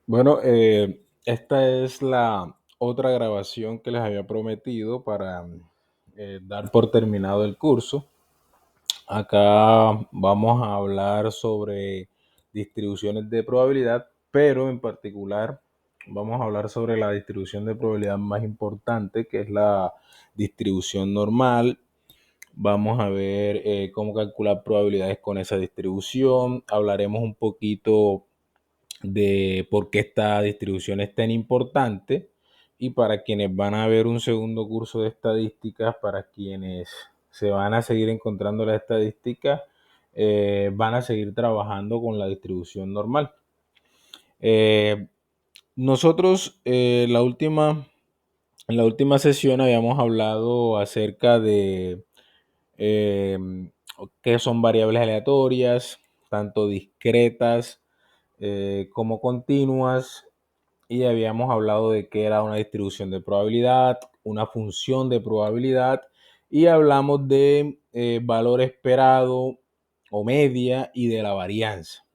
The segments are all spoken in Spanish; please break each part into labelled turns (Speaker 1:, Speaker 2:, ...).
Speaker 1: Bueno, esta es la otra grabación que les había prometido para dar por terminado el curso. Acá vamos a hablar sobre distribuciones de probabilidad, pero en particular vamos a hablar sobre la distribución de probabilidad más importante, que es la distribución normal. Vamos a ver cómo calcular probabilidades con esa distribución. Hablaremos un poquito de por qué esta distribución es tan importante, y para quienes van a ver un segundo curso de estadísticas, para quienes se van a seguir encontrando la estadística, van a seguir trabajando con la distribución normal. Eh, nosotros en la última sesión habíamos hablado acerca de eh, qué son variables aleatorias, tanto discretas como continuas, y habíamos hablado de qué era una distribución de probabilidad, una función de probabilidad, y hablamos de valor esperado o media y de la varianza.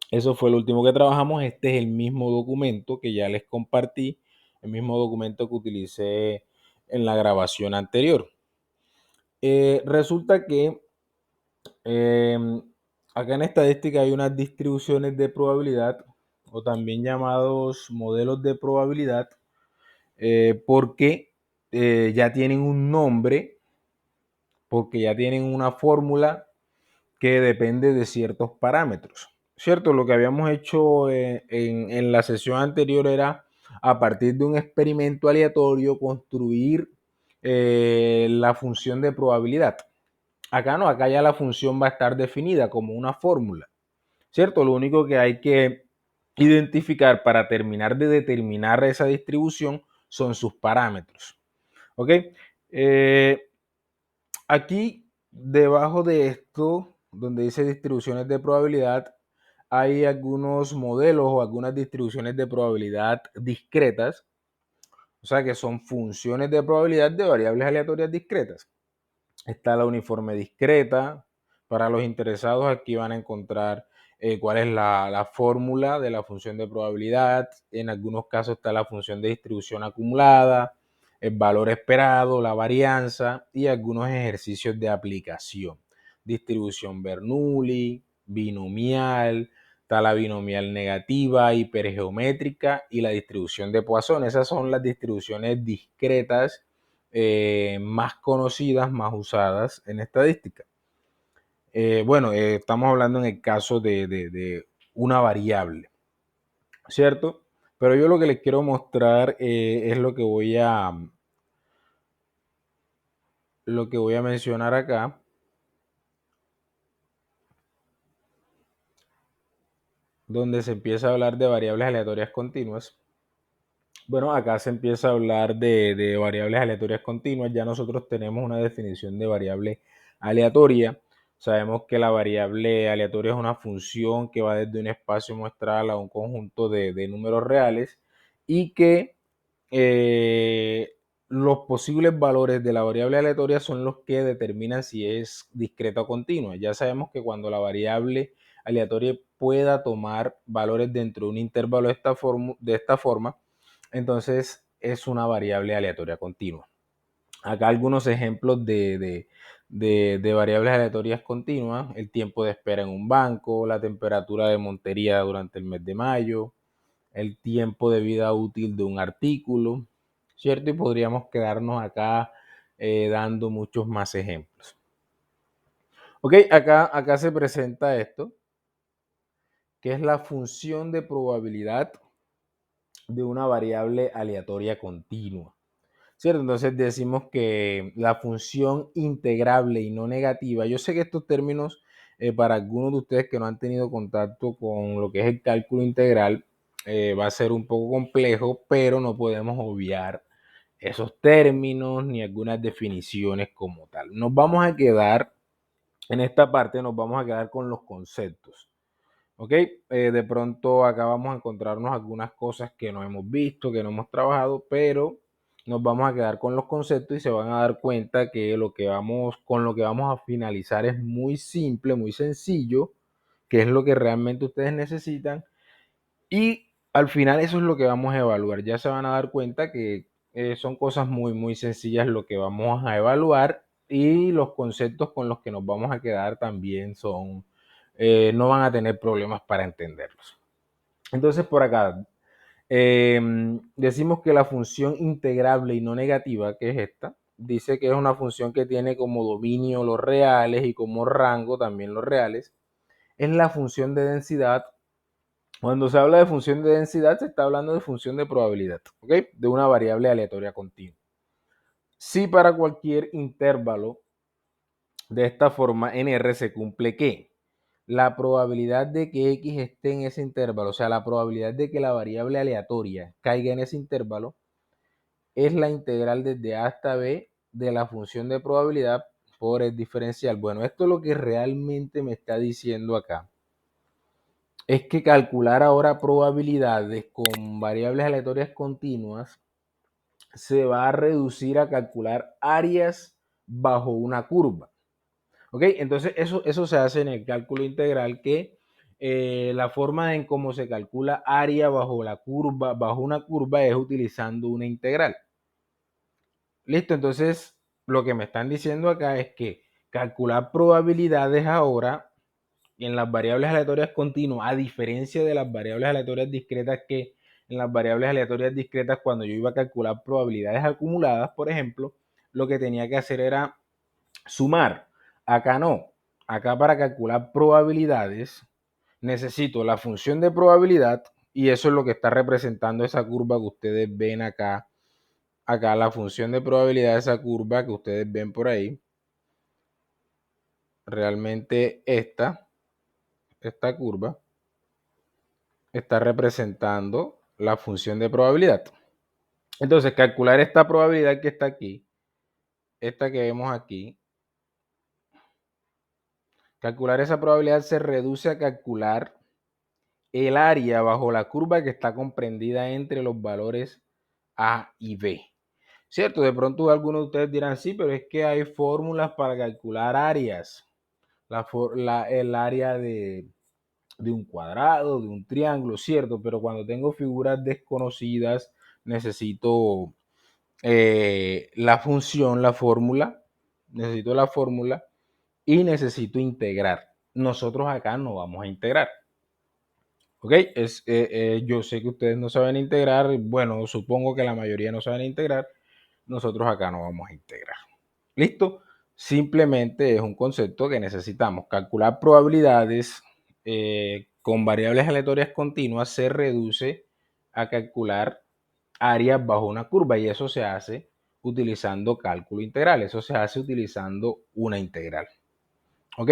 Speaker 1: Eso fue lo último que trabajamos. Este es el mismo documento que ya les compartí, el mismo documento que utilicé en la grabación anterior. Resulta que eh, acá en estadística hay unas distribuciones de probabilidad, o también llamados modelos de probabilidad, porque ya tienen un nombre, porque ya tienen una fórmula que depende de ciertos parámetros. ¿Cierto? Lo que habíamos hecho en la sesión anterior era, a partir de un experimento aleatorio, construir la función de probabilidad. Acá no, acá ya la función va a estar definida como una fórmula, ¿cierto? Lo único que hay que identificar para terminar de determinar esa distribución son sus parámetros, ¿ok? Eh, Aquí, debajo de esto, donde dice distribuciones de probabilidad, hay algunos modelos o algunas distribuciones de probabilidad discretas, o sea que son funciones de probabilidad de variables aleatorias discretas. Está la uniforme discreta. Para los interesados, aquí van a encontrar cuál es la fórmula de la función de probabilidad. En algunos casos está la función de distribución acumulada, el valor esperado, la varianza y algunos ejercicios de aplicación. Distribución Bernoulli, binomial, está la binomial negativa, hipergeométrica y la distribución de Poisson. Esas son las distribuciones discretas más conocidas, más usadas en estadística. Estamos hablando en el caso de una variable, ¿cierto? Pero yo lo que les quiero mostrar es lo que voy a mencionar acá, donde se empieza a hablar de variables aleatorias continuas. Bueno, acá se empieza a hablar de variables aleatorias continuas. Ya nosotros tenemos una definición de variable aleatoria. Sabemos que la variable aleatoria es una función que va desde un espacio muestral a un conjunto de números reales, y que eh, los posibles valores de la variable aleatoria son los que determinan si es discreta o continua. Ya sabemos que cuando la variable aleatoria pueda tomar valores dentro de un intervalo de esta forma, entonces es una variable aleatoria continua. Acá algunos ejemplos de variables aleatorias continuas: el tiempo de espera en un banco, la temperatura de Montería durante el mes de mayo, el tiempo de vida útil de un artículo, ¿cierto? Y podríamos quedarnos acá dando muchos más ejemplos. Ok, acá se presenta esto, que es la función de probabilidad de una variable aleatoria continua, ¿cierto? Entonces decimos que la función integrable y no negativa, yo sé que estos términos para algunos de ustedes que no han tenido contacto con lo que es el cálculo integral va a ser un poco complejo, pero no podemos obviar esos términos ni algunas definiciones como tal. Nos vamos a quedar, en esta parte nos vamos a quedar con los conceptos. ¿Ok? De pronto acá vamos a encontrarnos algunas cosas que no hemos visto, que no hemos trabajado, pero nos vamos a quedar con los conceptos y se van a dar cuenta que con lo que vamos a finalizar es muy simple, muy sencillo, que es lo que realmente ustedes necesitan. Y Al final eso es lo que vamos a evaluar. Ya se van a dar cuenta que son cosas muy, muy sencillas lo que vamos a evaluar y los conceptos con los que nos vamos a quedar también son, no van a tener problemas para entenderlos. Entonces por acá decimos que la función integrable y no negativa, que es esta, dice que es una función que tiene como dominio los reales y como rango también los reales. Es la función de densidad. Cuando se habla de función de densidad, se está hablando de función de probabilidad, ¿ok? De una variable aleatoria continua. Si para cualquier intervalo de esta forma en R se cumple que la probabilidad de que X esté en ese intervalo, o sea, la probabilidad de que la variable aleatoria caiga en ese intervalo, es la integral desde A hasta B de la función de probabilidad por el diferencial. Bueno, esto es lo que realmente me está diciendo acá. Es que calcular ahora probabilidades con variables aleatorias continuas se va a reducir a calcular áreas bajo una curva. ¿Ok? Entonces eso se hace en el cálculo integral que la forma en cómo se calcula área bajo la curva, bajo una curva es utilizando una integral. Listo, entonces lo que me están diciendo acá es que calcular probabilidades ahora en las variables aleatorias continuas, a diferencia de las variables aleatorias discretas, que en las variables aleatorias discretas cuando yo iba a calcular probabilidades acumuladas, por ejemplo, lo que tenía que hacer era sumar. Acá no. Acá para calcular probabilidades necesito la función de probabilidad y eso es lo que está representando esa curva que ustedes ven acá. Acá la función de probabilidad de esa curva que ustedes ven por ahí. Realmente esta curva está representando la función de probabilidad. Entonces, calcular esta probabilidad que está aquí, esta que vemos aquí, calcular esa probabilidad se reduce a calcular el área bajo la curva que está comprendida entre los valores A y B. ¿Cierto? De pronto algunos de ustedes dirán, sí, pero es que hay fórmulas para calcular áreas. El área de un cuadrado, de un triángulo, ¿cierto? Pero cuando tengo figuras desconocidas, necesito la función, la fórmula, necesito la fórmula y necesito integrar. Nosotros acá no vamos a integrar. ¿Ok? Yo sé que ustedes no saben integrar, bueno, supongo que la mayoría no saben integrar, nosotros acá no vamos a integrar. ¿Listo? Simplemente es un concepto que necesitamos. Calcular probabilidades con variables aleatorias continuas se reduce a calcular áreas bajo una curva y eso se hace utilizando cálculo integral. Eso se hace utilizando una integral. ¿Ok?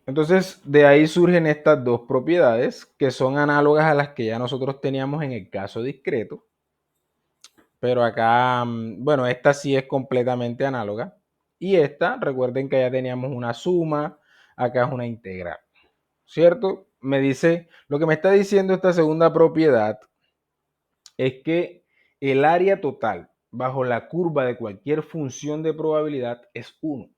Speaker 1: Entonces, de ahí surgen estas dos propiedades que son análogas a las que ya nosotros teníamos en el caso discreto. Pero acá, bueno, esta sí es completamente análoga. Y esta, recuerden que ya teníamos una suma, acá es una integral. ¿Cierto? Me dice, lo que me está diciendo esta segunda propiedad es que el área total bajo la curva de cualquier función de probabilidad es 1.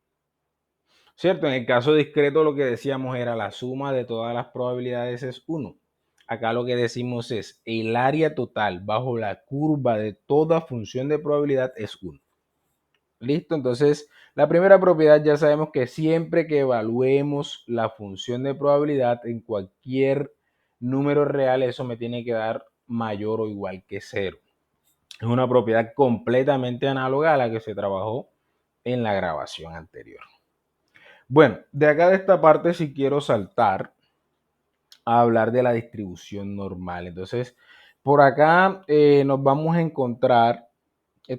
Speaker 1: ¿Cierto? En el caso discreto lo que decíamos era la suma de todas las probabilidades es 1. Acá lo que decimos es el área total bajo la curva de toda función de probabilidad es 1. ¿Listo? Entonces, la primera propiedad ya sabemos que siempre que evaluemos la función de probabilidad en cualquier número real, eso me tiene que dar mayor o igual que 0. Es una propiedad completamente análoga a la que se trabajó en la grabación anterior. Bueno, de acá de esta parte sí quiero saltar a hablar de la distribución normal. Entonces, por acá nos vamos a encontrar,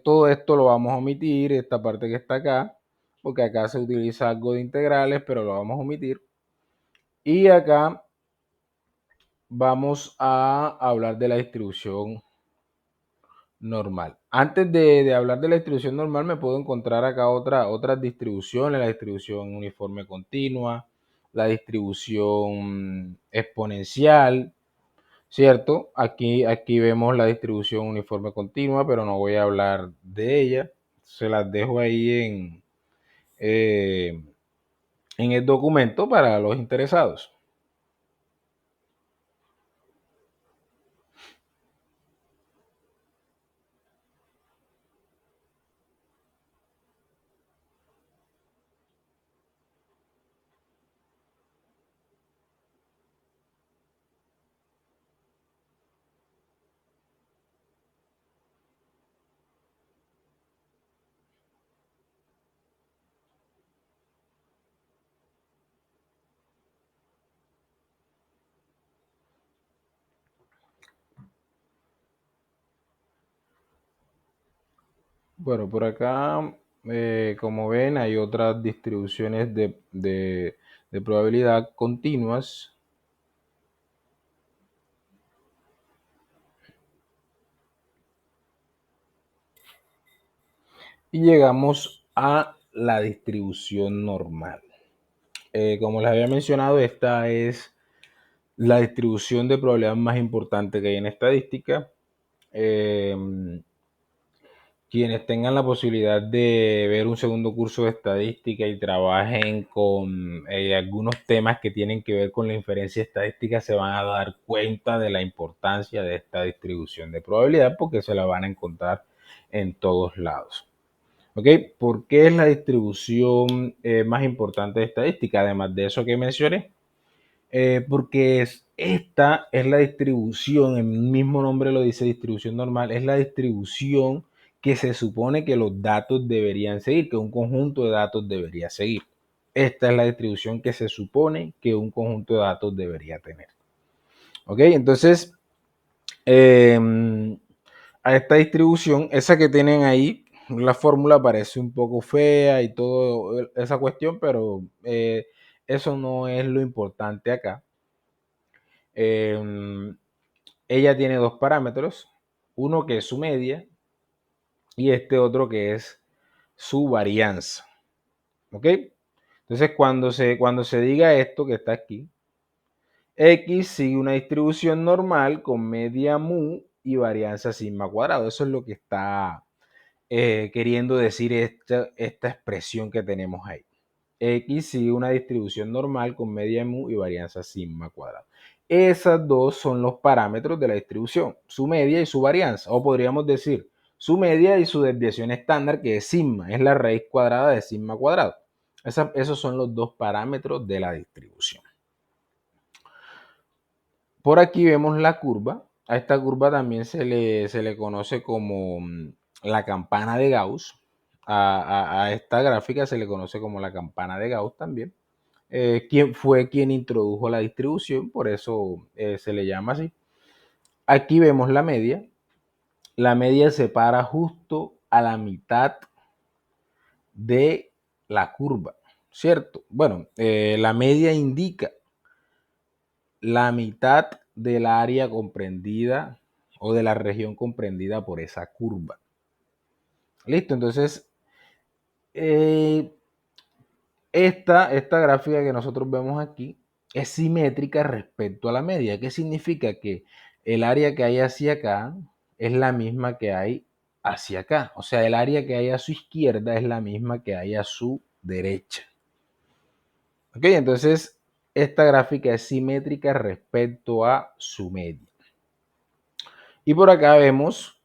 Speaker 1: todo esto lo vamos a omitir, esta parte que está acá, porque acá se utiliza algo de integrales, pero lo vamos a omitir. Y acá vamos a hablar de la distribución normal. Antes de hablar de la distribución normal, me puedo encontrar acá otras distribuciones, la distribución uniforme continua, la distribución exponencial, ¿cierto? Aquí vemos la distribución uniforme continua, pero no voy a hablar de ella. Se las dejo ahí en el documento para los interesados. Bueno, por acá, como ven, hay otras distribuciones de probabilidad continuas. Y llegamos a la distribución normal. Como les había mencionado, esta es la distribución de probabilidad más importante que hay en estadística. Quienes tengan la posibilidad de ver un segundo curso de estadística y trabajen con algunos temas que tienen que ver con la inferencia estadística se van a dar cuenta de la importancia de esta distribución de probabilidad porque se la van a encontrar en todos lados. ¿Ok? ¿Por qué es la distribución más importante de estadística? Además de eso que mencioné, porque esta es la distribución, el mismo nombre lo dice distribución normal, es la distribución que se supone que los datos deberían seguir, que un conjunto de datos debería seguir. Esta es la distribución que se supone que un conjunto de datos debería tener. ¿Ok? Entonces, a esta distribución, esa que tienen ahí, la fórmula parece un poco fea y toda esa cuestión, pero eso no es lo importante acá. Ella tiene dos parámetros, uno que es su media y este otro que es su varianza. ¿Ok? Entonces, cuando se diga esto que está aquí, X sigue una distribución normal con media mu y varianza sigma cuadrado. Eso es lo que está queriendo decir esta expresión que tenemos ahí. X sigue una distribución normal con media mu y varianza sigma cuadrado. Esas dos son los parámetros de la distribución, su media y su varianza. O podríamos decir su media y su desviación estándar, que es sigma, es la raíz cuadrada de sigma cuadrado. Esos son los dos parámetros de la distribución. Por aquí vemos la curva. A esta curva también se le conoce como la campana de Gauss. A esta gráfica se le conoce como la campana de Gauss también. Quien introdujo la distribución, por eso se le llama así. Aquí vemos la media. La media se para justo a la mitad de la curva, ¿cierto? Bueno, la media indica la mitad del área comprendida o de la región comprendida por esa curva. Listo, entonces esta gráfica que nosotros vemos aquí es simétrica respecto a la media. ¿Qué significa? Que el área que hay hacia acá es la misma que hay hacia acá. O sea, el área que hay a su izquierda es la misma que hay a su derecha. ¿Ok? Entonces, esta gráfica es simétrica respecto a su media. Y por acá vemos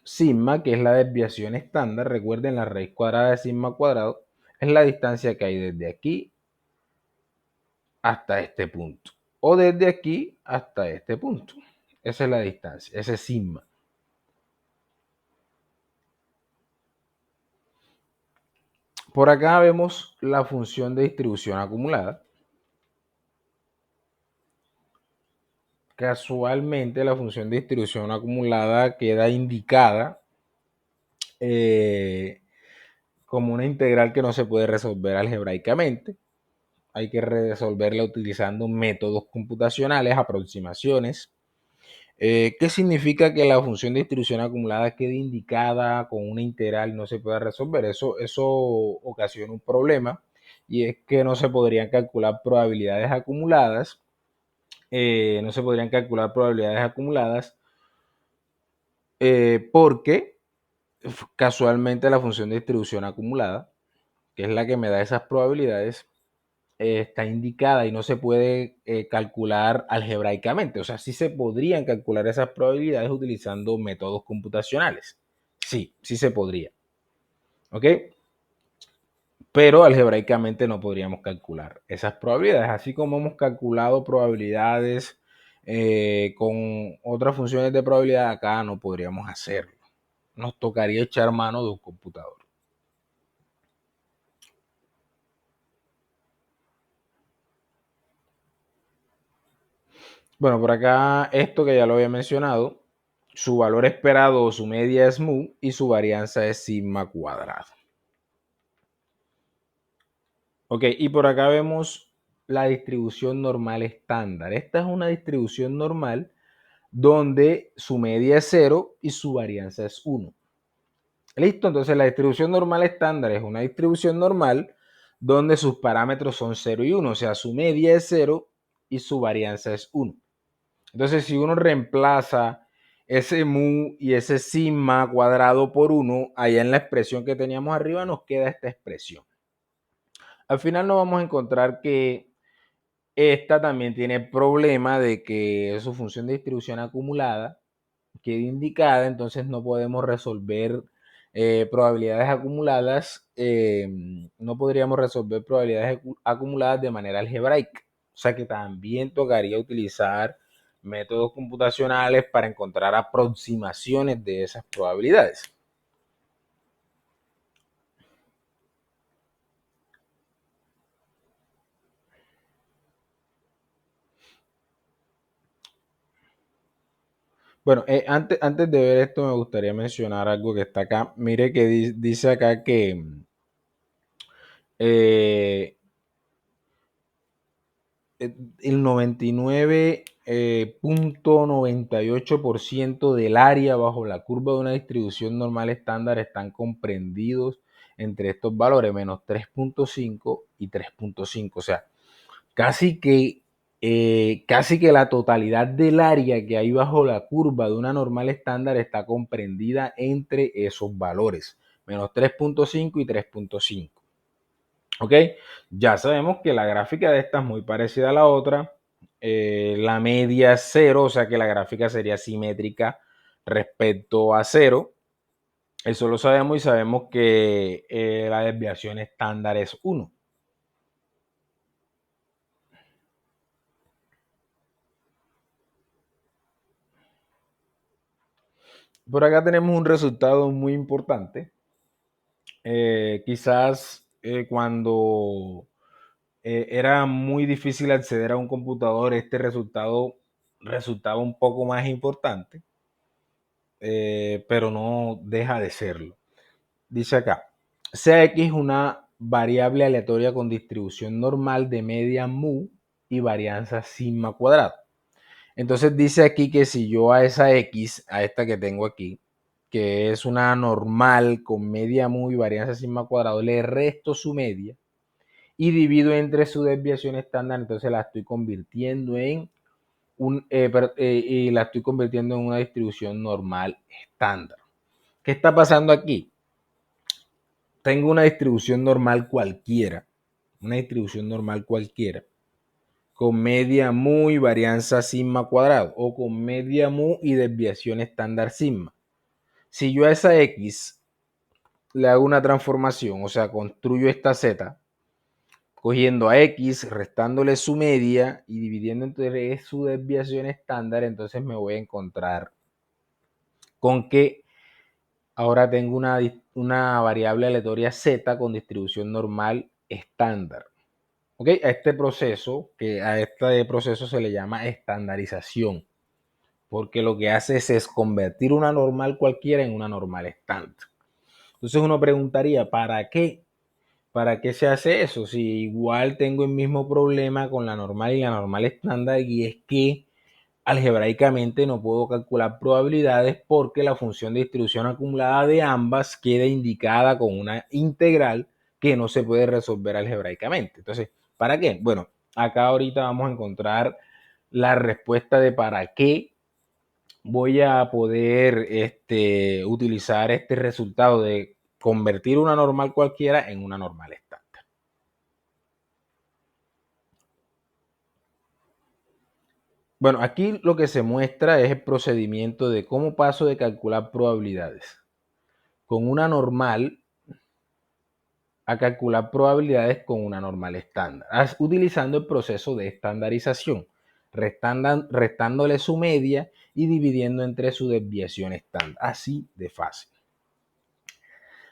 Speaker 1: sigma, que es la desviación estándar. Recuerden, la raíz cuadrada de sigma cuadrado es la distancia que hay desde aquí hasta este punto. O desde aquí hasta este punto. Esa es la distancia, ese es sigma. Por acá vemos la función de distribución acumulada. Casualmente la función de distribución acumulada queda indicada como una integral que no se puede resolver algebraicamente. Hay que resolverla utilizando métodos computacionales, aproximaciones. ¿Qué significa que la función de distribución acumulada quede indicada con una integral y no se pueda resolver? Eso ocasiona un problema y es que no se podrían calcular probabilidades acumuladas. Porque casualmente la función de distribución acumulada que es la que me da esas probabilidades, está indicada y no se puede calcular algebraicamente. O sea, sí se podrían calcular esas probabilidades utilizando métodos computacionales. Sí, sí se podría. ¿Ok? Pero algebraicamente no podríamos calcular esas probabilidades. Así como hemos calculado probabilidades con otras funciones de probabilidad, acá no podríamos hacerlo. Nos tocaría echar mano de un computador. Bueno, por acá esto que ya lo había mencionado, su valor esperado o su media es mu y su varianza es sigma cuadrado. Ok, y por acá vemos la distribución normal estándar. Esta es una distribución normal donde su media es 0 y su varianza es 1. Listo, entonces la distribución normal estándar es una distribución normal donde sus parámetros son 0 y 1, o sea, su media es 0 y su varianza es 1. Entonces, si uno reemplaza ese mu y ese sigma cuadrado por 1, allá en la expresión que teníamos arriba nos queda esta expresión. Al final nos vamos a encontrar que esta también tiene el problema de que su función de distribución acumulada quede indicada, entonces no podemos resolver probabilidades acumuladas, no podríamos resolver probabilidades acumuladas de manera algebraica. O sea que también tocaría utilizar métodos computacionales para encontrar aproximaciones de esas probabilidades. Bueno, antes de ver esto me gustaría mencionar algo que está acá. Mire que dice acá que eh, el 99.98% del área bajo la curva de una distribución normal estándar están comprendidos entre estos valores, menos 3.5 y 3.5. O sea, casi que la totalidad del área que hay bajo la curva de una normal estándar está comprendida entre esos valores, menos 3.5 y 3.5. ¿Ok? Ya sabemos que la gráfica de esta es muy parecida a la otra. La media es 0, o sea que la gráfica sería simétrica respecto a 0. Eso lo sabemos y sabemos que la desviación estándar es 1. Por acá tenemos un resultado muy importante. Quizás cuando era muy difícil acceder a un computador, este resultado resultaba un poco más importante, pero no deja de serlo. Dice acá, CX es una variable aleatoria con distribución normal de media mu y varianza sigma cuadrado. Entonces dice aquí que si yo a esa X, a esta que tengo aquí, que es una normal con media mu y varianza sigma cuadrado, le resto su media y divido entre su desviación estándar, entonces la estoy convirtiendo en y la estoy convirtiendo en una distribución normal estándar. ¿Qué está pasando aquí? Tengo una distribución normal cualquiera, con media mu y varianza sigma cuadrado, o con media mu y desviación estándar sigma. Si yo a esa X le hago una transformación, o sea, construyo esta Z, cogiendo a X, restándole su media y dividiendo entre su desviación estándar, entonces me voy a encontrar con que ahora tengo una variable aleatoria Z con distribución normal estándar. ¿Ok? A este proceso se le llama estandarización, porque lo que hace es convertir una normal cualquiera en una normal estándar. Entonces uno preguntaría, ¿para qué? ¿Para qué se hace eso? Si igual tengo el mismo problema con la normal y la normal estándar, y es que algebraicamente no puedo calcular probabilidades porque la función de distribución acumulada de ambas queda indicada con una integral que no se puede resolver algebraicamente. Entonces, ¿para qué? Bueno, acá ahorita vamos a encontrar la respuesta de para qué voy a poder utilizar este resultado de convertir una normal cualquiera en una normal estándar. Bueno, aquí lo que se muestra es el procedimiento de cómo paso de calcular probabilidades con una normal a calcular probabilidades con una normal estándar, utilizando el proceso de estandarización, restándole su media y dividiendo entre su desviación estándar. Así de fácil.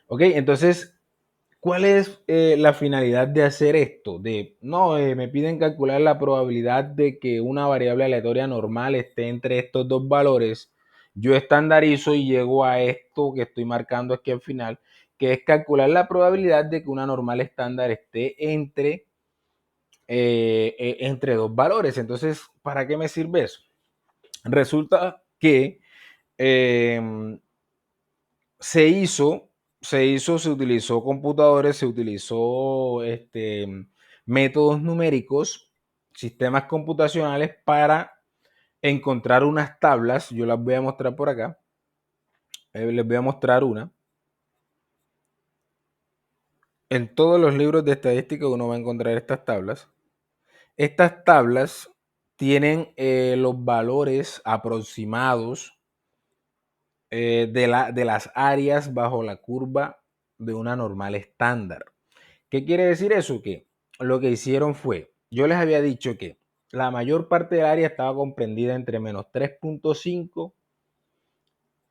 Speaker 1: Ok, entonces, ¿cuál es la finalidad de hacer esto? Me piden calcular la probabilidad de que una variable aleatoria normal esté entre estos dos valores. Yo estandarizo y llego a esto que estoy marcando aquí al final, que es calcular la probabilidad de que una normal estándar esté entre dos valores. Entonces, ¿para qué me sirve eso? Resulta que se utilizó computadores, se utilizó métodos numéricos, sistemas computacionales para encontrar unas tablas. Yo las voy a mostrar por acá. Les voy a mostrar una. En todos los libros de estadística uno va a encontrar estas tablas. Estas tablas tienen los valores aproximados de las áreas bajo la curva de una normal estándar. ¿Qué quiere decir eso? Que lo que hicieron fue, yo les había dicho que la mayor parte del área estaba comprendida entre menos 3.5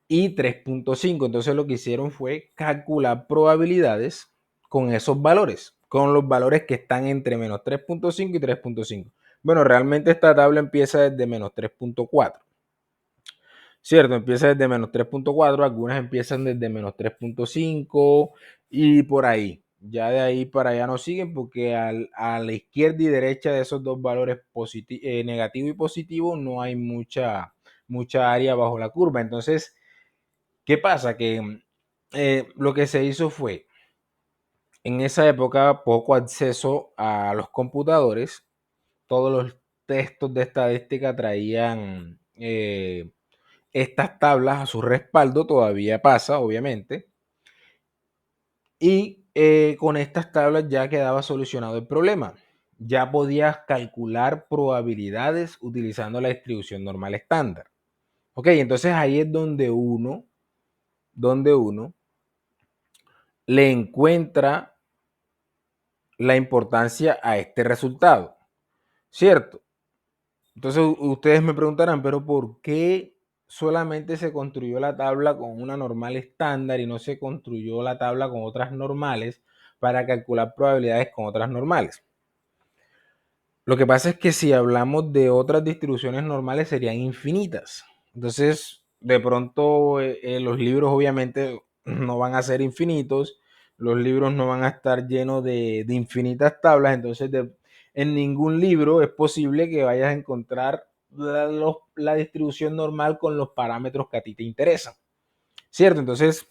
Speaker 1: y 3.5. Entonces lo que hicieron fue calcular probabilidades con esos valores, con los valores que están entre menos 3.5 y 3.5. Bueno, realmente esta tabla empieza desde menos 3.4. ¿Cierto? Empieza desde menos 3.4, algunas empiezan desde menos 3.5 y por ahí. Ya de ahí para allá no siguen porque a la izquierda y derecha de esos dos valores negativo y positivo no hay mucha área bajo la curva. Entonces, ¿qué pasa? Que lo que se hizo fue, en esa época, poco acceso a los computadores. Todos los textos de estadística traían estas tablas a su respaldo, todavía pasa, obviamente. Y con estas tablas ya quedaba solucionado el problema. Ya podías calcular probabilidades utilizando la distribución normal estándar. Ok, entonces ahí es donde uno le encuentra la importancia a este resultado, ¿cierto? Entonces ustedes me preguntarán, pero ¿por qué solamente se construyó la tabla con una normal estándar y no se construyó la tabla con otras normales para calcular probabilidades con otras normales? Lo que pasa es que si hablamos de otras distribuciones normales serían infinitas. Entonces, de pronto los libros obviamente no van a ser infinitos, los libros no van a estar llenos de infinitas tablas, entonces en ningún libro es posible que vayas a encontrar la distribución normal con los parámetros que a ti te interesan, ¿cierto? Entonces,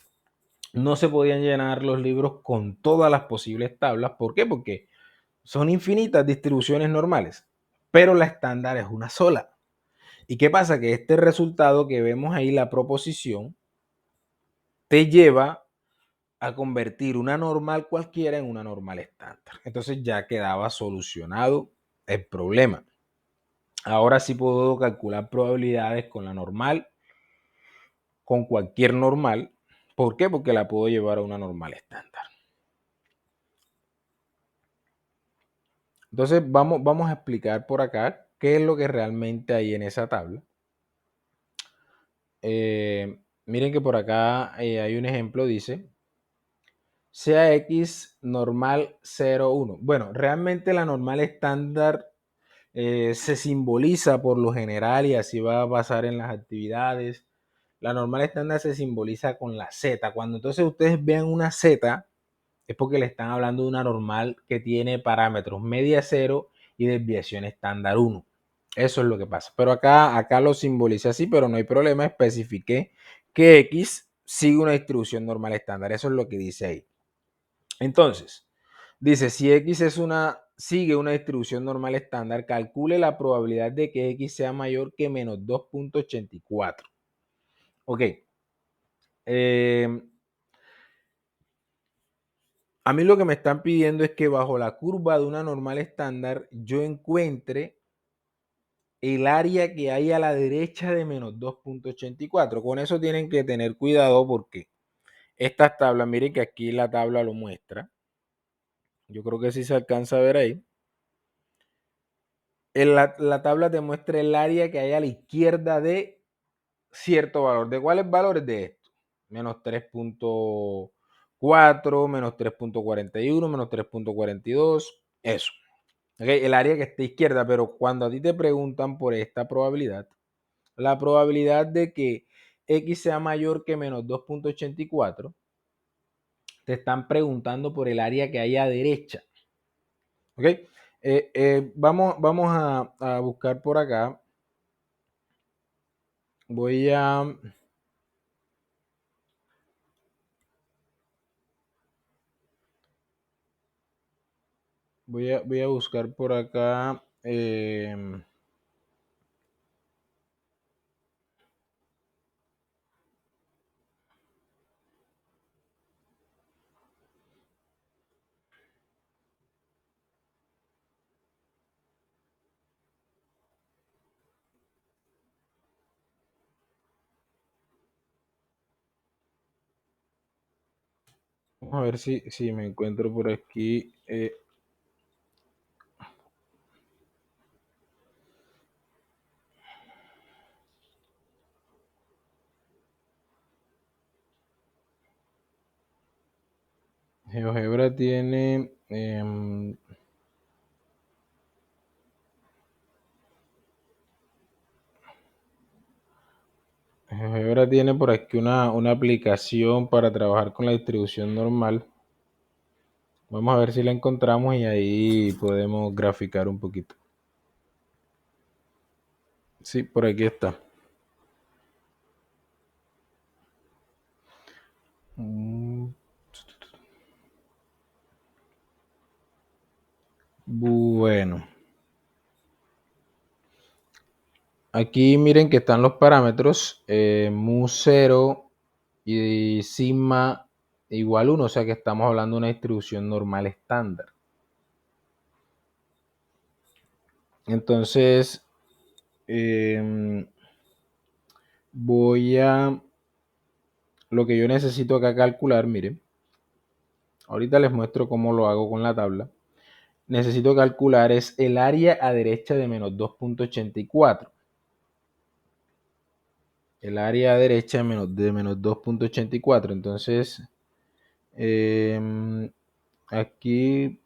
Speaker 1: no se podían llenar los libros con todas las posibles tablas. ¿Por qué? Porque son infinitas distribuciones normales, pero la estándar es una sola. ¿Y qué pasa? Que este resultado que vemos ahí, la proposición, te lleva a convertir una normal cualquiera en una normal estándar. Entonces ya quedaba solucionado el problema. Ahora sí puedo calcular probabilidades con la normal, con cualquier normal. ¿Por qué? Porque la puedo llevar a una normal estándar. Entonces vamos a explicar por acá qué es lo que realmente hay en esa tabla. Miren que por acá hay un ejemplo, dice, sea X normal 0, 1. Bueno, realmente la normal estándar se simboliza por lo general y así va a pasar en las actividades. La normal estándar se simboliza con la Z. Cuando entonces ustedes vean una Z, es porque le están hablando de una normal que tiene parámetros media 0 y desviación estándar 1. Eso es lo que pasa. Pero acá lo simboliza así, pero no hay problema. Especifiqué que X sigue una distribución normal estándar. Eso es lo que dice ahí. Entonces, dice, si X sigue una distribución normal estándar, calcule la probabilidad de que X sea mayor que menos 2.84. Ok. A mí lo que me están pidiendo es que bajo la curva de una normal estándar yo encuentre el área que hay a la derecha de menos 2,84. Con eso tienen que tener cuidado porque estas tablas, miren que aquí la tabla lo muestra. Yo creo que sí se alcanza a ver ahí. La tabla te muestra el área que hay a la izquierda de cierto valor. ¿De cuáles valores? De esto. Menos 3,4, menos 3,41, menos 3,42. Eso. ¿Okay? El área que está a izquierda. Pero cuando a ti te preguntan por esta probabilidad, la probabilidad de que X sea mayor que menos 2,84, te están preguntando por el área que hay a derecha. ¿Ok? Vamos a buscar por acá. Voy a buscar por acá. Vamos a ver si me encuentro por aquí. GeoGebra tiene. GeoGebra tiene por aquí una aplicación para trabajar con la distribución normal. Vamos a ver si la encontramos y ahí podemos graficar un poquito. Sí, por aquí está. Bueno. Aquí miren que están los parámetros mu0 y sigma igual 1, o sea que estamos hablando de una distribución normal estándar. Entonces, lo que yo necesito acá calcular, miren, ahorita les muestro cómo lo hago con la tabla. Necesito calcular es el área a derecha de menos 2,84. El área a derecha de menos 2,84. Entonces, aquí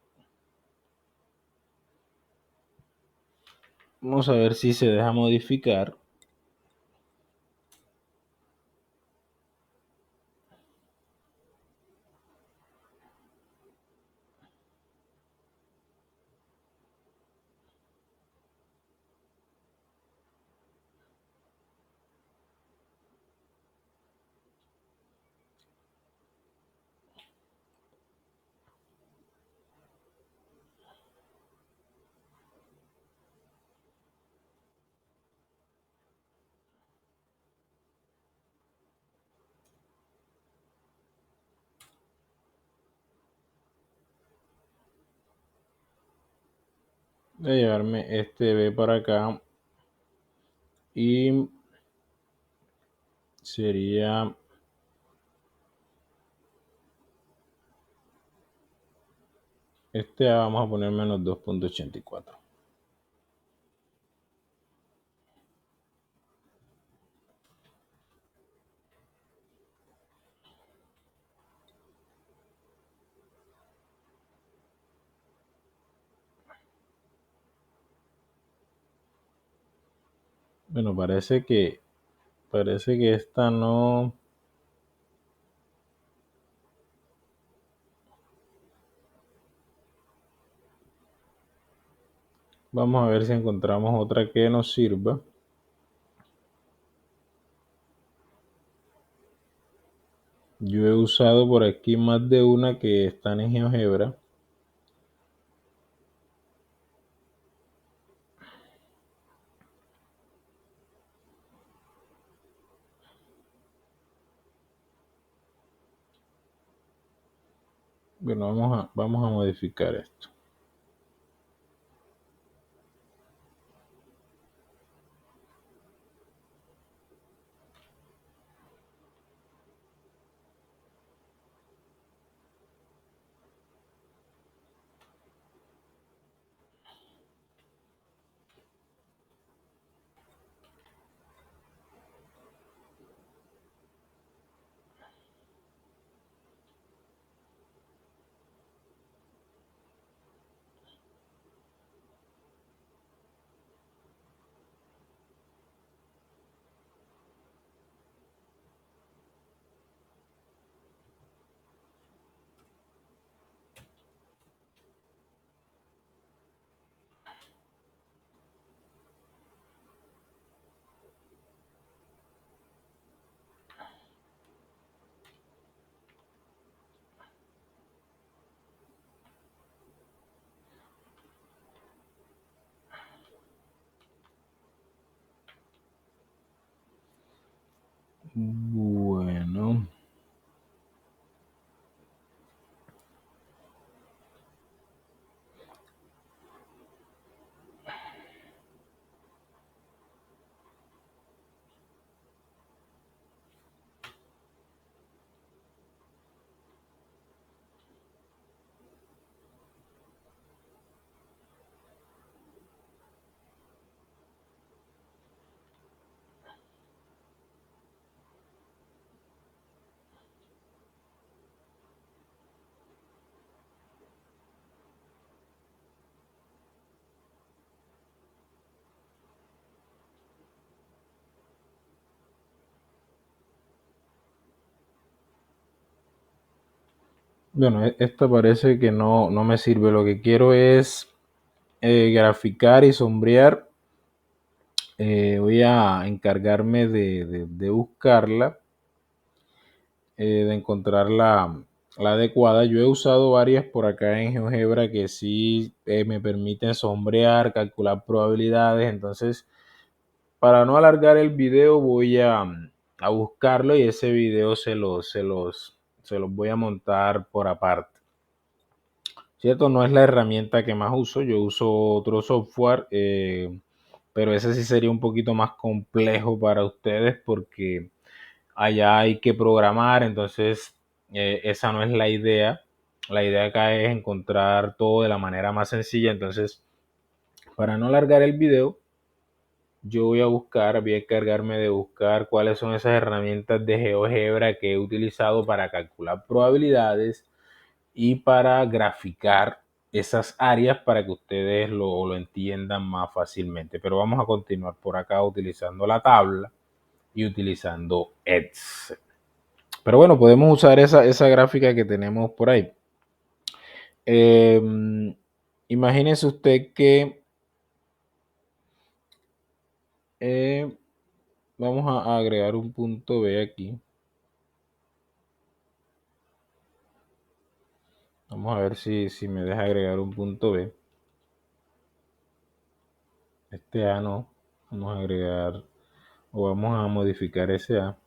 Speaker 1: vamos a ver si se deja modificar. Voy a llevarme este B para acá y sería este A, vamos a poner menos 2,84. Bueno, parece que esta no. Vamos a ver si encontramos otra que nos sirva. Yo he usado por aquí más de una que están en GeoGebra. Bueno, vamos a modificar esto. Bueno, bueno, esto parece que no me sirve. Lo que quiero es graficar y sombrear. Voy a encargarme de buscarla, de encontrar la adecuada. Yo he usado varias por acá en GeoGebra que sí me permiten sombrear, calcular probabilidades. Entonces, para no alargar el video, voy a buscarlo y ese video se los voy a montar por aparte. ¿Cierto? No es la herramienta que más uso, yo uso otro software, pero ese sí sería un poquito más complejo para ustedes porque allá hay que programar, entonces esa no es la idea. La idea acá es encontrar todo de la manera más sencilla, entonces para no alargar el video, yo voy a encargarme de buscar cuáles son esas herramientas de GeoGebra que he utilizado para calcular probabilidades y para graficar esas áreas para que ustedes lo entiendan más fácilmente. Pero vamos a continuar por acá utilizando la tabla y utilizando Excel. Pero bueno, podemos usar esa gráfica que tenemos por ahí. Eh, Imagínese usted que eh, vamos a agregar un punto B aquí. Vamos a ver si me deja agregar un punto B. Este A no. Vamos a agregar o vamos a modificar ese A.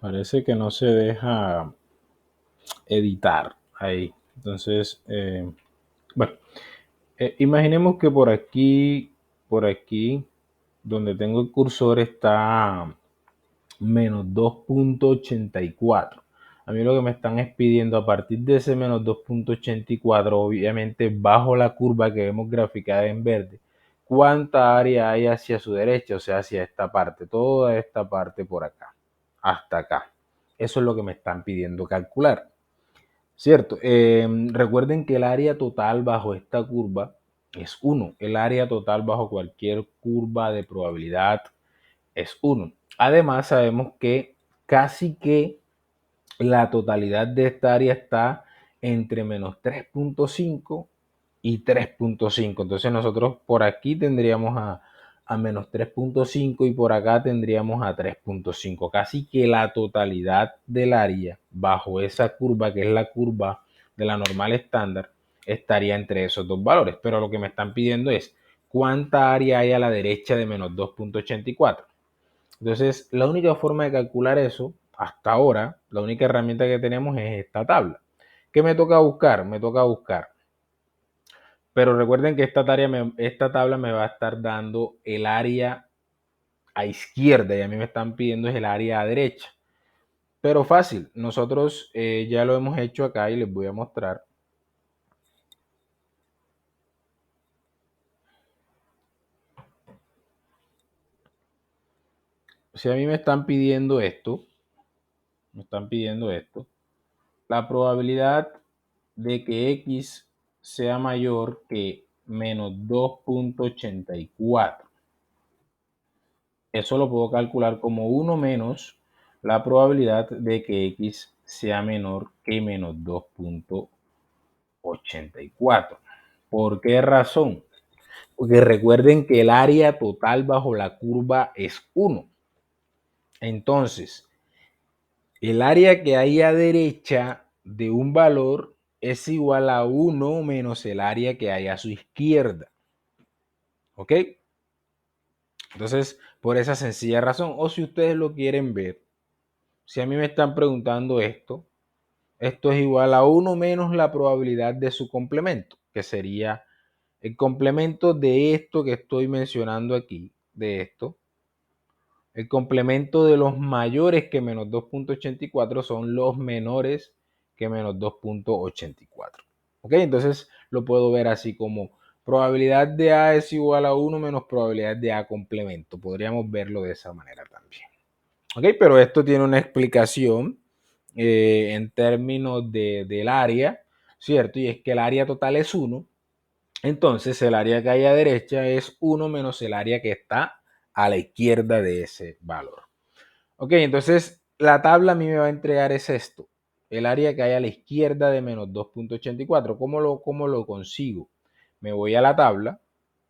Speaker 1: Parece que no se deja editar ahí. Entonces, bueno, imaginemos que por aquí, donde tengo el cursor está menos 2,84. A mí lo que me están es pidiendo a partir de ese menos 2,84, obviamente bajo la curva que vemos graficada en verde, cuánta área hay hacia su derecha, o sea, hacia esta parte, toda esta parte por acá, hasta acá. Eso es lo que me están pidiendo calcular. ¿Cierto? Recuerden que el área total bajo esta curva es 1. El área total bajo cualquier curva de probabilidad es 1. Además, sabemos que casi que la totalidad de esta área está entre menos 3,5 y 3,5. Entonces nosotros por aquí tendríamos a menos 3,5 y por acá tendríamos a 3,5. Casi que la totalidad del área bajo esa curva, que es la curva de la normal estándar, estaría entre esos dos valores. Pero lo que me están pidiendo es cuánta área hay a la derecha de menos 2,84. Entonces, la única forma de calcular eso, hasta ahora, la única herramienta que tenemos es esta tabla. ¿Qué me toca buscar? Me toca buscar. Pero recuerden que esta tabla me va a estar dando el área a izquierda y a mí me están pidiendo es el área a derecha. Pero fácil, nosotros ya lo hemos hecho acá y les voy a mostrar. Si a mí me están pidiendo esto, la probabilidad de que X sea mayor que menos 2,84. Eso lo puedo calcular como 1 menos la probabilidad de que X sea menor que menos 2,84. ¿Por qué razón? Porque recuerden que el área total bajo la curva es 1. Entonces, el área que hay a derecha de un valor es igual a 1 menos el área que hay a su izquierda. ¿Ok? Entonces, por esa sencilla razón, o si ustedes lo quieren ver, si a mí me están preguntando esto es igual a 1 menos la probabilidad de su complemento, que sería el complemento de esto que estoy mencionando aquí, de esto. El complemento de los mayores que menos 2,84 son los menores que menos 2,84. ¿Ok? Entonces lo puedo ver así como probabilidad de A es igual a 1 menos probabilidad de A complemento. Podríamos verlo de esa manera también. ¿Ok? Pero esto tiene una explicación en términos del área, ¿cierto? Y es que el área total es 1. Entonces el área que hay a derecha es 1 menos el área que está a la izquierda de ese valor. Ok, entonces la tabla a mí me va a entregar es esto. El área que hay a la izquierda de menos 2,84. ¿Cómo lo consigo? Me voy a la tabla.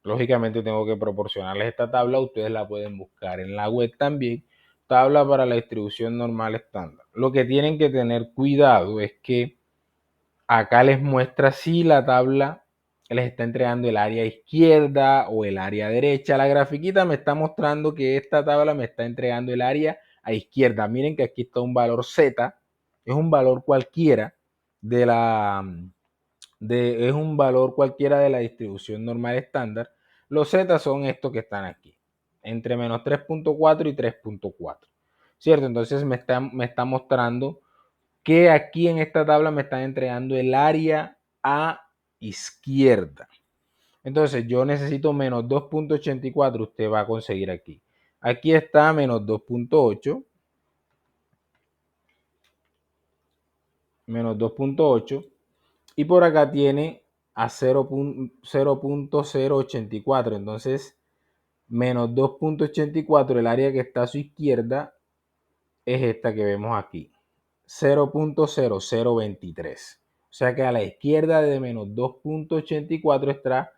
Speaker 1: Lógicamente tengo que proporcionarles esta tabla. Ustedes la pueden buscar en la web también. Tabla para la distribución normal estándar. Lo que tienen que tener cuidado es que acá les muestra si la tabla les está entregando el área izquierda o el área derecha. La grafiquita me está mostrando que esta tabla me está entregando el área a izquierda. Miren que aquí está un valor Z, es un valor cualquiera de es un valor cualquiera de la distribución normal estándar. Los Z son estos que están aquí, entre menos 3,4 y 3,4. ¿Cierto? Entonces me está mostrando que aquí en esta tabla me están entregando el área a izquierda. Entonces yo necesito menos 2,84, usted va a conseguir aquí. Aquí está menos 2,8, menos 2,8 y por acá tiene a 0,084. Entonces menos 2,84, el área que está a su izquierda es esta que vemos aquí. 0,0023. O sea que a la izquierda de menos 2,84 está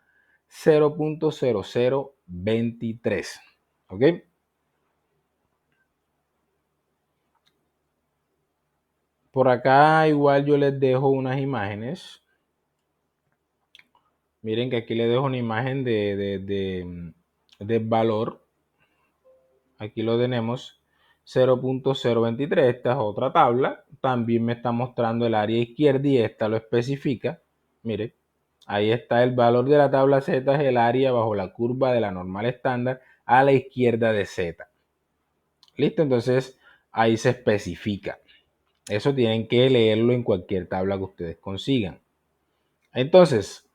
Speaker 1: 0,0023. ¿Ok? Por acá igual yo les dejo unas imágenes. Miren que aquí les dejo una imagen de valor. Aquí lo tenemos. 0.023. Esta es otra tabla. También me está mostrando el área izquierda y esta lo especifica. Mire, ahí está el valor de la tabla Z, es el área bajo la curva de la normal estándar a la izquierda de Z. ¿Listo? Entonces ahí se especifica. Eso tienen que leerlo en cualquier tabla que ustedes consigan. Entonces,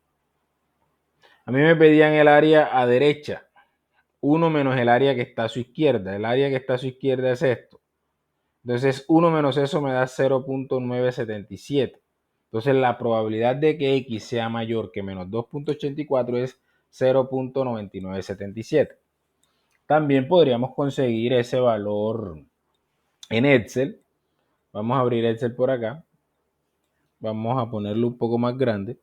Speaker 1: a mí me pedían el área a derecha. 1 menos el área que está a su izquierda. El área que está a su izquierda es esto. Entonces, 1 menos eso me da 0.977. Entonces, la probabilidad de que X sea mayor que menos 2.84 es 0.9977. También podríamos conseguir ese valor en Excel. Vamos a abrir Excel por acá. Vamos a ponerlo un poco más grande.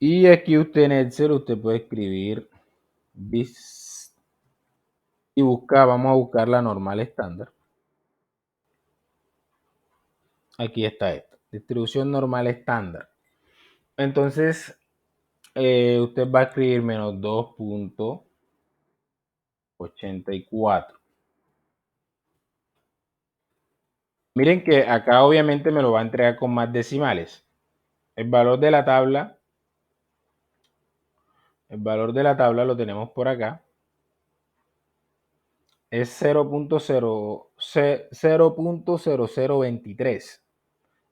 Speaker 1: Y aquí usted en Excel, usted puede escribir bis y buscar, vamos a buscar la normal estándar. Aquí está esta, distribución normal estándar. Entonces, usted va a escribir menos 2.84. Miren que acá obviamente me lo va a entregar con más decimales. El valor de la tabla lo tenemos por acá. Es 0.0023.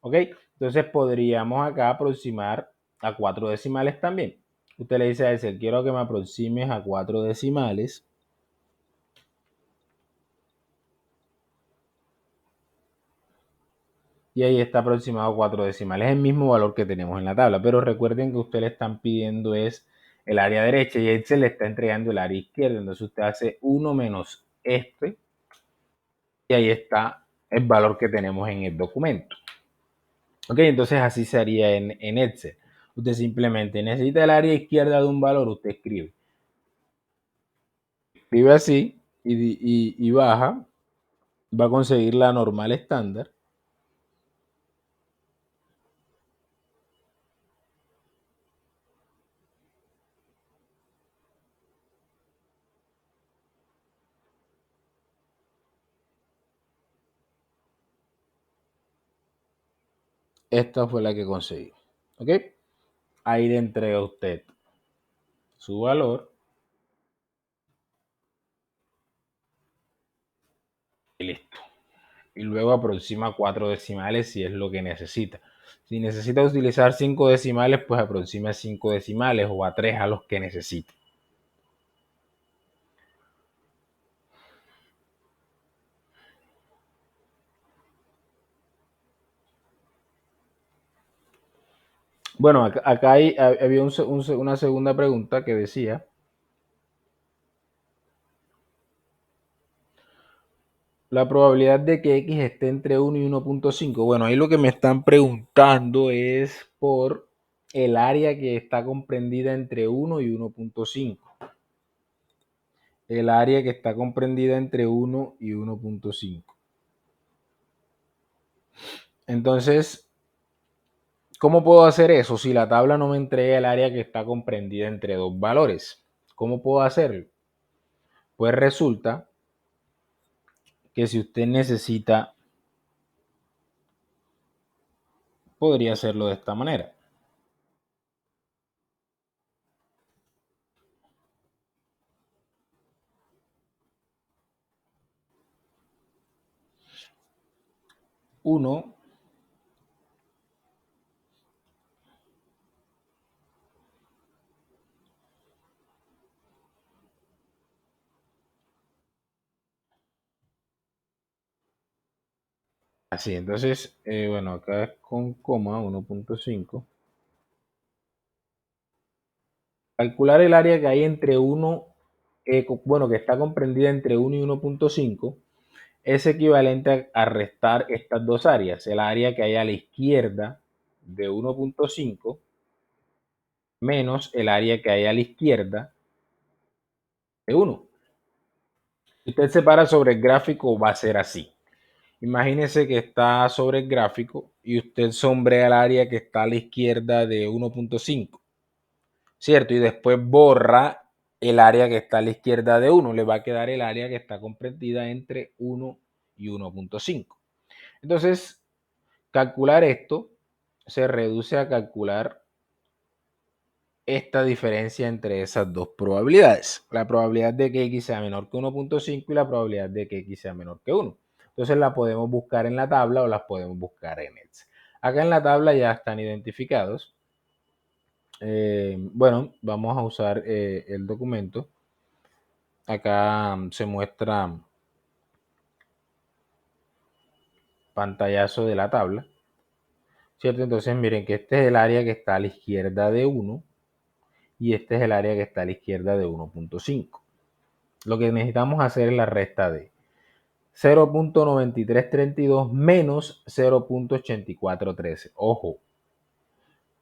Speaker 1: ¿Ok? Entonces podríamos acá aproximar a 4 decimales también. Usted le dice a ese, quiero que me aproximes a 4 decimales. Y ahí está aproximado a 4 decimales. Es el mismo valor que tenemos en la tabla. Pero recuerden que usted le están pidiendo es el área derecha y él se le está entregando el área izquierda. Entonces usted hace 1 menos este. Y ahí está el valor que tenemos en el documento. Ok, entonces así se haría en Excel. Usted simplemente necesita el área izquierda de un valor, usted escribe. Escribe así y baja. Va a conseguir la normal estándar. Esta fue la que conseguí. ¿Ok? Ahí le entrega a usted su valor y listo. Y luego aproxima 4 decimales si es lo que necesita. Si necesita utilizar 5 decimales, pues aproxima a 5 decimales o a 3 a los que necesite. Bueno, acá había una segunda pregunta que decía, la probabilidad de que X esté entre 1 y 1.5. Bueno, ahí lo que me están preguntando es por el área que está comprendida entre 1 y 1.5. El área que está comprendida entre 1 y 1.5. Entonces, ¿cómo puedo hacer eso si la tabla no me entrega el área que está comprendida entre dos valores? ¿Cómo puedo hacerlo? Pues resulta que si usted necesita, podría hacerlo de esta manera. Uno, así, entonces, bueno, acá es con coma 1.5. Calcular el área que hay entre 1, bueno, que está comprendida entre 1 y 1.5 es equivalente a restar estas dos áreas. El área que hay a la izquierda de 1.5 menos el área que hay a la izquierda de 1. Si usted se para sobre el gráfico, va a ser así. Imagínese que está sobre el gráfico y usted sombrea el área que está a la izquierda de 1.5, ¿cierto? Y después borra el área que está a la izquierda de 1, le va a quedar el área que está comprendida entre 1 y 1.5. Entonces, calcular esto se reduce a calcular esta diferencia entre esas dos probabilidades. La probabilidad de que x sea menor que 1.5 y la probabilidad de que x sea menor que 1. Entonces la podemos buscar en la tabla o las podemos buscar en Excel. Acá en la tabla ya están identificados. Bueno, vamos a usar el documento. Acá se muestra pantallazo de la tabla, ¿cierto? Entonces miren que este es el área que está a la izquierda de 1 y este es el área que está a la izquierda de 1.5. Lo que necesitamos hacer es la resta de 0.9332 menos 0.8413. Ojo,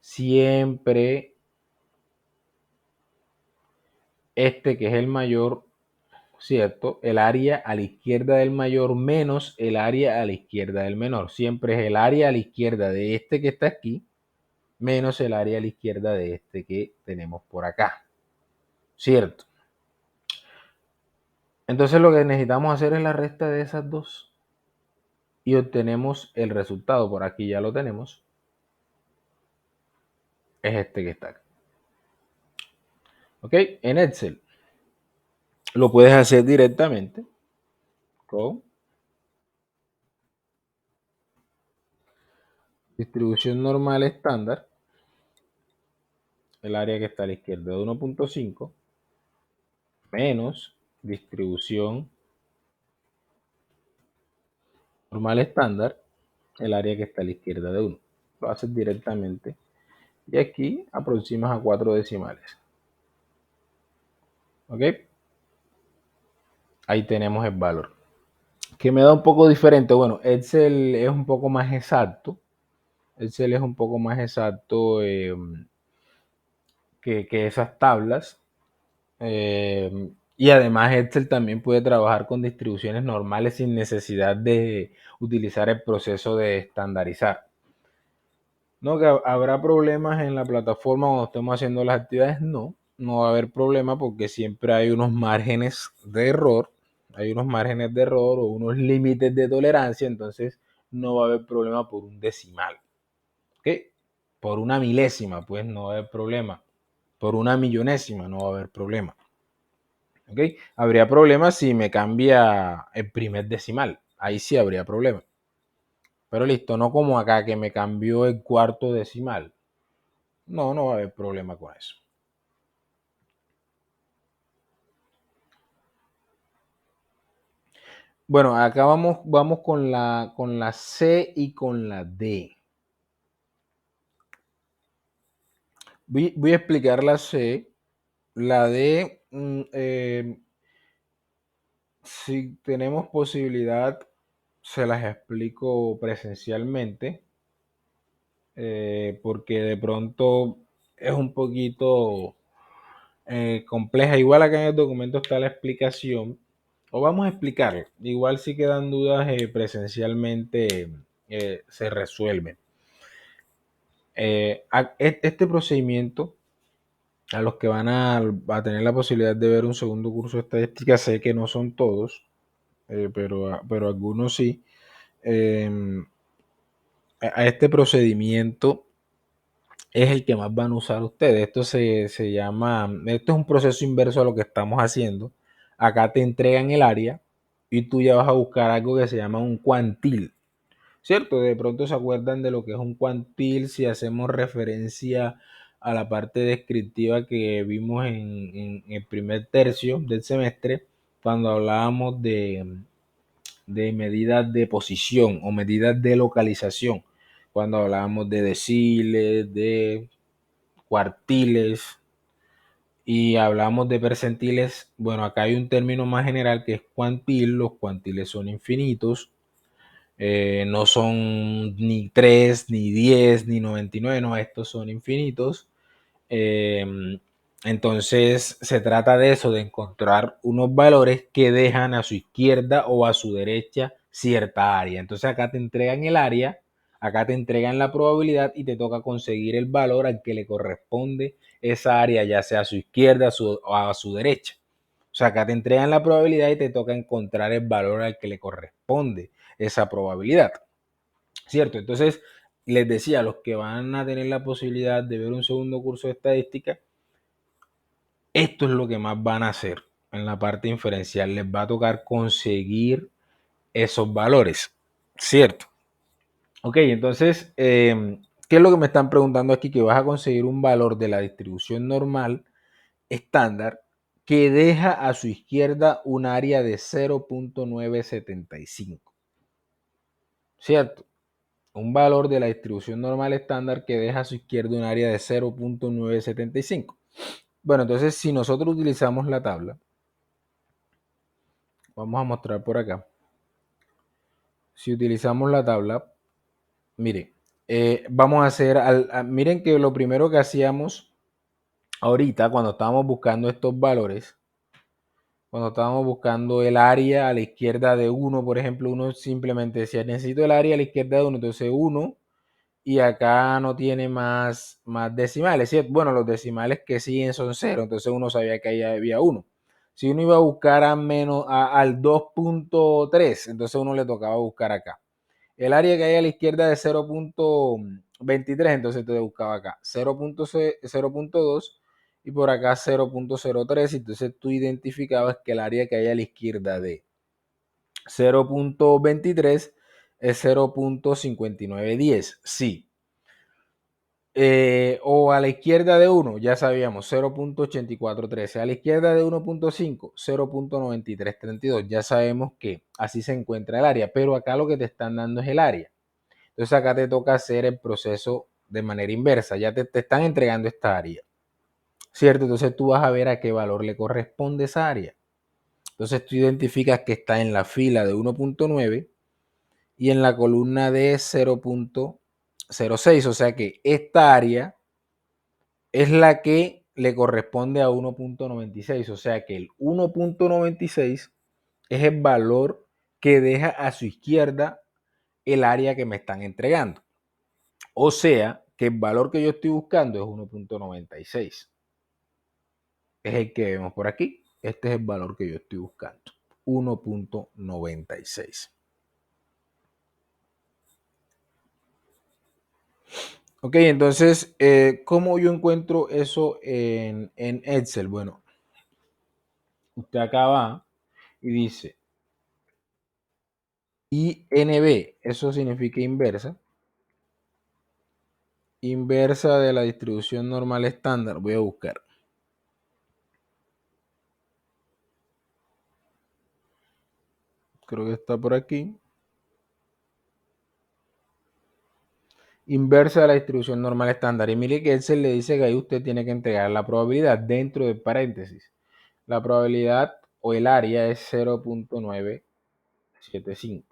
Speaker 1: siempre este que es el mayor, ¿cierto? El área a la izquierda del mayor menos el área a la izquierda del menor. Siempre es el área a la izquierda de este que está aquí menos el área a la izquierda de este que tenemos por acá, ¿cierto? Entonces lo que necesitamos hacer es la resta de esas dos y obtenemos el resultado. Por aquí ya lo tenemos. Es este que está acá. ¿Ok? En Excel lo puedes hacer directamente con distribución normal estándar, el área que está a la izquierda de 1.5, menos distribución normal estándar, el área que está a la izquierda de 1. Lo haces directamente y aquí aproximas a 4 decimales. ¿Ok? Ahí tenemos el valor. Que me da un poco diferente. Bueno, Excel es un poco más exacto. Excel es un poco más exacto que esas tablas. Y además Excel también puede trabajar con distribuciones normales sin necesidad de utilizar el proceso de estandarizar. ¿No? Que habrá problemas en la plataforma cuando estemos haciendo las actividades. No, no va a haber problema porque siempre hay unos márgenes de error. Hay unos márgenes de error o unos límites de tolerancia. Entonces no va a haber problema por un decimal. ¿Ok? Por una milésima, pues no va a haber problema. Por una millonésima no va a haber problema. ¿Ok? Habría problema si me cambia el primer decimal. Ahí sí habría problema. Pero listo, no como acá que me cambió el cuarto decimal. No, no va a haber problema con eso. Bueno, acá vamos con la C y con la D. Voy a explicar la C. La D, si tenemos posibilidad, se las explico presencialmente, porque de pronto es un poquito compleja. Igual acá en el documento está la explicación, o vamos a explicarlo. Igual si quedan dudas presencialmente se resuelven. Este procedimiento, a los que van a tener la posibilidad de ver un segundo curso de estadística, sé que no son todos, pero algunos sí. A este procedimiento es el que más van a usar ustedes. Esto se llama, esto es un proceso inverso a lo que estamos haciendo. Acá te entregan el área y tú ya vas a buscar algo que se llama un cuantil, ¿cierto? De pronto se acuerdan de lo que es un cuantil si hacemos referencia a la parte descriptiva que vimos en el primer tercio del semestre, cuando hablábamos de medidas de posición o medidas de localización, cuando hablábamos de deciles, de cuartiles y hablamos de percentiles. Bueno, acá hay un término más general que es cuantil. Los cuantiles son infinitos. No son ni 3, ni 10, ni 99, no, estos son infinitos. Entonces se trata de eso, de encontrar unos valores que dejan a su izquierda o a su derecha cierta área. Entonces acá te entregan el área, Acá te entregan la probabilidad y te toca conseguir el valor al que le corresponde esa área, ya sea a su izquierda o a su derecha. O sea, acá te entregan la probabilidad y te toca encontrar el valor al que le corresponde esa probabilidad. ¿Cierto? Entonces, les decía, a los que van a tener la posibilidad de ver un segundo curso de estadística, esto es lo que más van a hacer en la parte inferencial. Les va a tocar conseguir esos valores, ¿cierto? Ok, entonces, ¿qué es lo que me están preguntando aquí? Que vas a conseguir un valor de la distribución normal estándar que deja a su izquierda un área de 0.975, ¿cierto? Un valor de la distribución normal estándar que deja a su izquierda un área de 0.975. Bueno, entonces si nosotros utilizamos la tabla, vamos a mostrar por acá. Si utilizamos la tabla, mire, vamos a hacer, miren que lo primero que hacíamos ahorita cuando estábamos buscando estos valores, cuando estábamos buscando el área a la izquierda de 1, por ejemplo, uno simplemente decía, necesito el área a la izquierda de 1, entonces 1, y acá no tiene más decimales, ¿cierto? Bueno, los decimales que siguen son 0, entonces uno sabía que ahí había 1. Si uno iba a buscar al 2.3, entonces uno le tocaba buscar acá. El área que hay a la izquierda de 0.23, entonces te buscaba acá 0.2 y por acá 0.03, entonces tú identificabas que el área que hay a la izquierda de 0.23 es 0.5910, sí. O a la izquierda de 1, ya sabíamos, 0.8413. A la izquierda de 1.5, 0.9332. Ya sabemos que así se encuentra el área, pero acá lo que te están dando es el área. Entonces acá te toca hacer el proceso de manera inversa. Ya te están entregando esta área, ¿cierto? Entonces tú vas a ver a qué valor le corresponde esa área. Entonces tú identificas que está en la fila de 1.9 y en la columna de 0.06. O sea que esta área es la que le corresponde a 1.96. O sea que el 1.96 es el valor que deja a su izquierda el área que me están entregando. O sea que el valor que yo estoy buscando es 1.96. Es el que vemos por aquí. Este es el valor que yo estoy buscando. 1.96. Ok, entonces, ¿cómo yo encuentro eso en Excel? Bueno, usted acá va y dice INB, eso significa inversa. Inversa de la distribución normal estándar. Voy a buscar. Creo que está por aquí. Inversa de la distribución normal estándar. Y mire que Excel le dice que ahí usted tiene que entregar la probabilidad dentro de paréntesis. La probabilidad o el área es 0.975.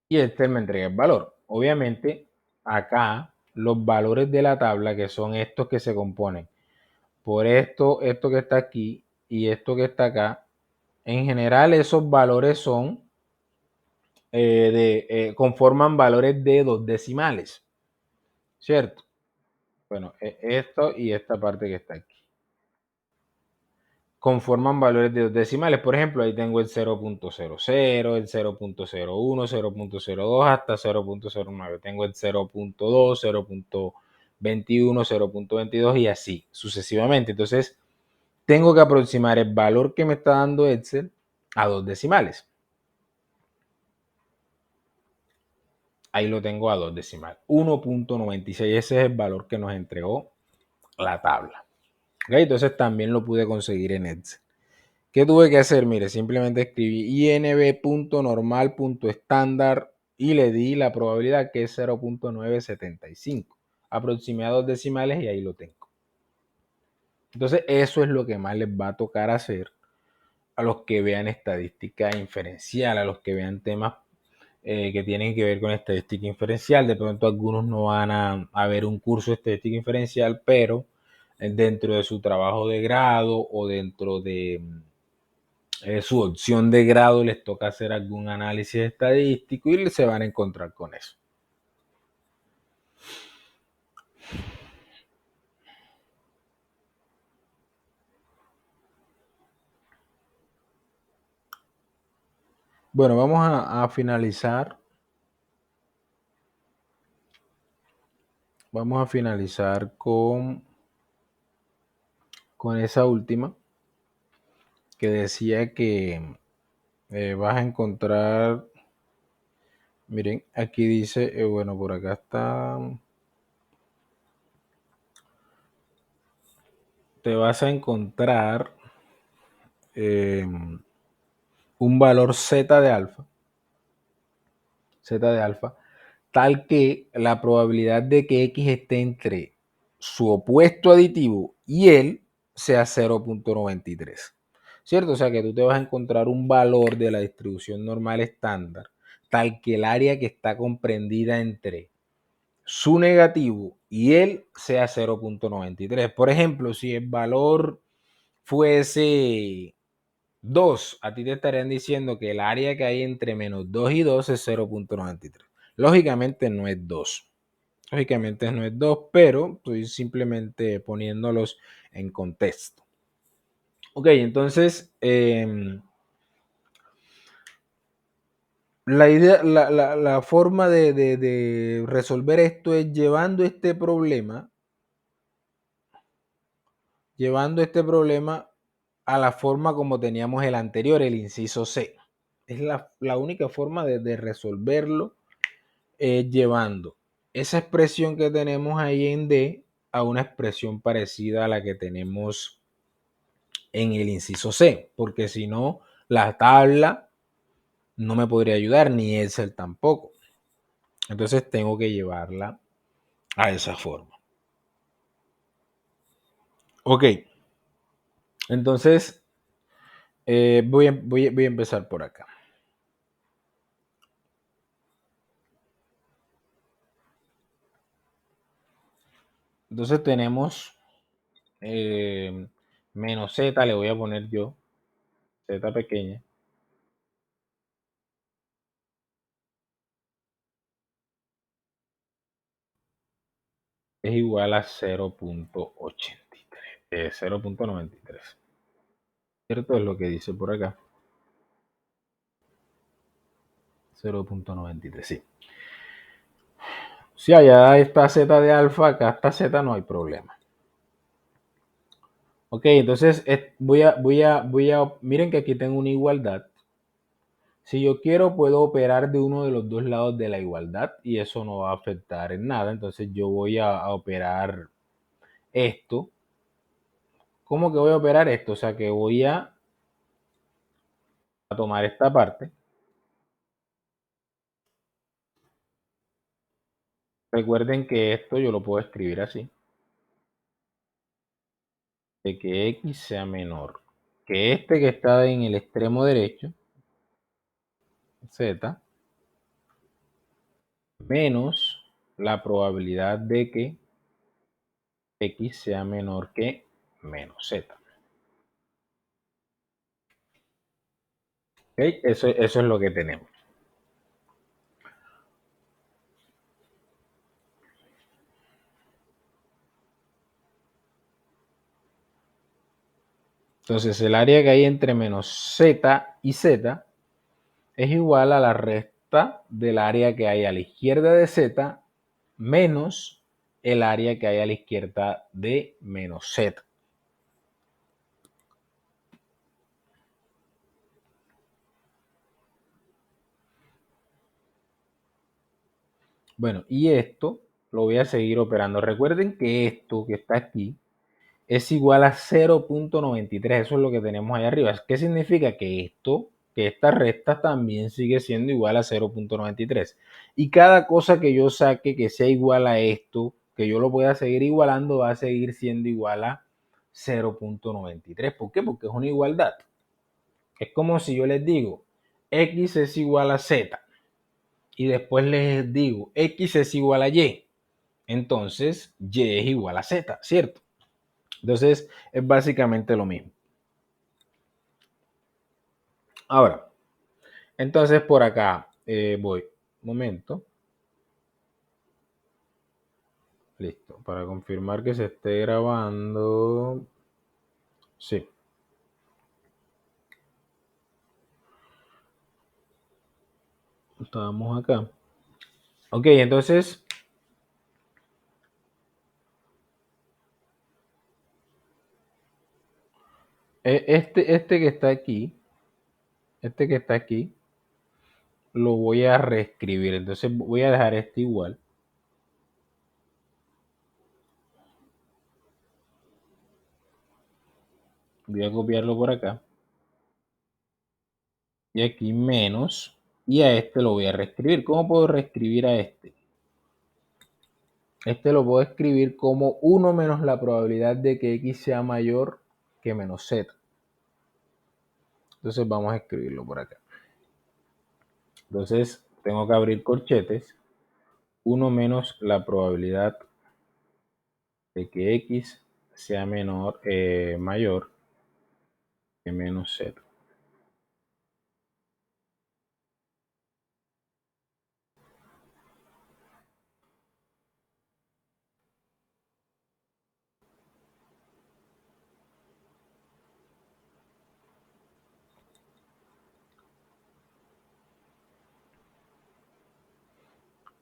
Speaker 1: Y Excel me entrega el valor. Obviamente, acá los valores de la tabla, que son estos que se componen por esto que está aquí y esto que está acá, en general esos valores son conforman valores de 2 decimales, ¿cierto? Bueno, esto y esta parte que está aquí conforman valores de 2 decimales. Por ejemplo, ahí tengo el 0.00, el 0.01, 0.02 hasta 0.09. Tengo el 0.2, 0.21, 0.22 y así sucesivamente. Entonces, tengo que aproximar el valor que me está dando Excel a 2 decimales. Ahí lo tengo a 2 decimales. 1.96, ese es el valor que nos entregó la tabla. ¿Okay? Entonces también lo pude conseguir en Excel. ¿Qué tuve que hacer? Mire, simplemente escribí inb.normal.estándar y le di la probabilidad que es 0.975. Aproximé a 2 decimales y ahí lo tengo. Entonces eso es lo que más les va a tocar hacer a los que vean estadística inferencial, a los que vean temas que tienen que ver con estadística inferencial. De pronto algunos no van a ver un curso de estadística inferencial, pero dentro de su trabajo de grado o dentro su opción de grado les toca hacer algún análisis estadístico y se van a encontrar con eso. Bueno, vamos a finalizar. Vamos a finalizar con esa última que decía que vas a encontrar, miren, aquí dice, bueno, por acá está, te vas a encontrar eh, un valor z de alfa, tal que la probabilidad de que X esté entre su opuesto aditivo y él sea 0.93. ¿Cierto? O sea que tú te vas a encontrar un valor de la distribución normal estándar, tal que el área que está comprendida entre su negativo y él sea 0.93. Por ejemplo, si el valor fuese 2, a ti te estarían diciendo que el área que hay entre menos 2 y 2 es 0.93. Lógicamente no es 2. Lógicamente no es 2, pero estoy simplemente poniéndolos en contexto. Ok, entonces la idea, la forma de resolver esto es llevando este problema a la forma como teníamos el anterior, el inciso C. Es la única forma de resolverlo, llevando esa expresión que tenemos ahí en D a una expresión parecida a la que tenemos en el inciso C, porque si no, la tabla no me podría ayudar, ni Excel tampoco. Entonces tengo que llevarla a esa forma. Ok, entonces voy a empezar por acá. Entonces tenemos menos z, le voy a poner yo, z pequeña, es igual a 0.83, 0.93. ¿Cierto? Es lo que dice por acá. 0.93, sí. Si allá está z de alfa, acá está z, no hay problema. Ok, entonces miren que aquí tengo una igualdad. Si yo quiero, puedo operar de uno de los dos lados de la igualdad y eso no va a afectar en nada. Entonces yo voy a operar esto. ¿Cómo que voy a operar esto? O sea que voy a tomar esta parte. Recuerden que esto yo lo puedo escribir así. De que X sea menor que este que está en el extremo derecho, Z, menos la probabilidad de que X sea menor que menos Z. ¿Okay? Eso es lo que tenemos. Entonces el área que hay entre menos Z y Z es igual a la resta del área que hay a la izquierda de Z menos el área que hay a la izquierda de menos Z. Bueno, y esto lo voy a seguir operando. Recuerden que esto que está aquí es igual a 0.93. Eso es lo que tenemos ahí arriba. ¿Qué significa? Que esta recta también sigue siendo igual a 0.93. Y cada cosa que yo saque que sea igual a esto, que yo lo pueda seguir igualando, va a seguir siendo igual a 0.93. ¿Por qué? Porque es una igualdad. Es como si yo les digo, X es igual a Z. Y después les digo, X es igual a Y. Entonces, Y es igual a Z, ¿cierto? Entonces, es básicamente lo mismo. Ahora, entonces por acá voy. Momento. Listo. Para confirmar que se esté grabando. Sí. Estábamos acá. Ok, entonces este que está aquí, lo voy a reescribir. Entonces voy a dejar este igual. Voy a copiarlo por acá. Y aquí menos. Y a este lo voy a reescribir. ¿Cómo puedo reescribir a este? Este lo puedo escribir como 1 menos la probabilidad de que x sea mayor que menos z. Entonces vamos a escribirlo por acá. Entonces tengo que abrir corchetes. 1 menos la probabilidad de que x sea mayor que menos z.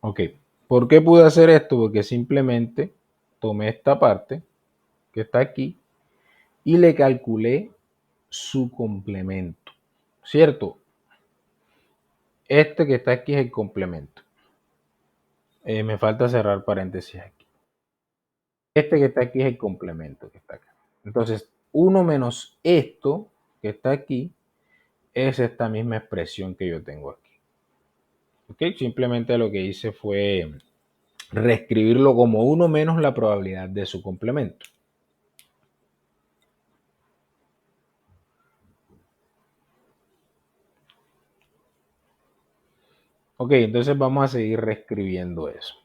Speaker 1: Ok. ¿Por qué pude hacer esto? Porque simplemente tomé esta parte que está aquí y le calculé su complemento. ¿Cierto? Este que está aquí es el complemento. Me falta cerrar paréntesis aquí. Este que está aquí es el complemento que está acá. Entonces, 1 menos esto que está aquí es esta misma expresión que yo tengo aquí. ¿Ok? Simplemente lo que hice fue reescribirlo como 1 menos la probabilidad de su complemento. Ok, entonces vamos a seguir reescribiendo eso.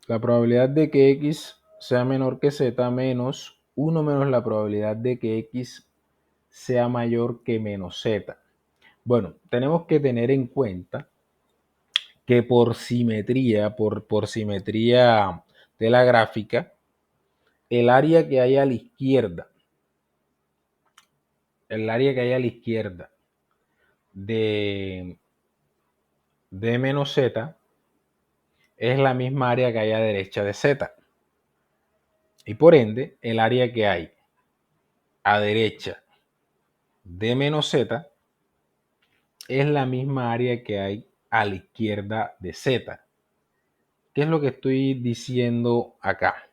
Speaker 1: La probabilidad de que x sea menor que z menos 1 menos la probabilidad de que x sea mayor que menos z. Bueno, tenemos que tener en cuenta que por simetría, por simetría de la gráfica, el área que hay a la izquierda, el área que hay a la izquierda de d menos z es la misma área que hay a derecha de z. Y por ende, el área que hay a derecha de menos z es la misma área que hay a la izquierda de z. ¿Qué es lo que estoy diciendo acá?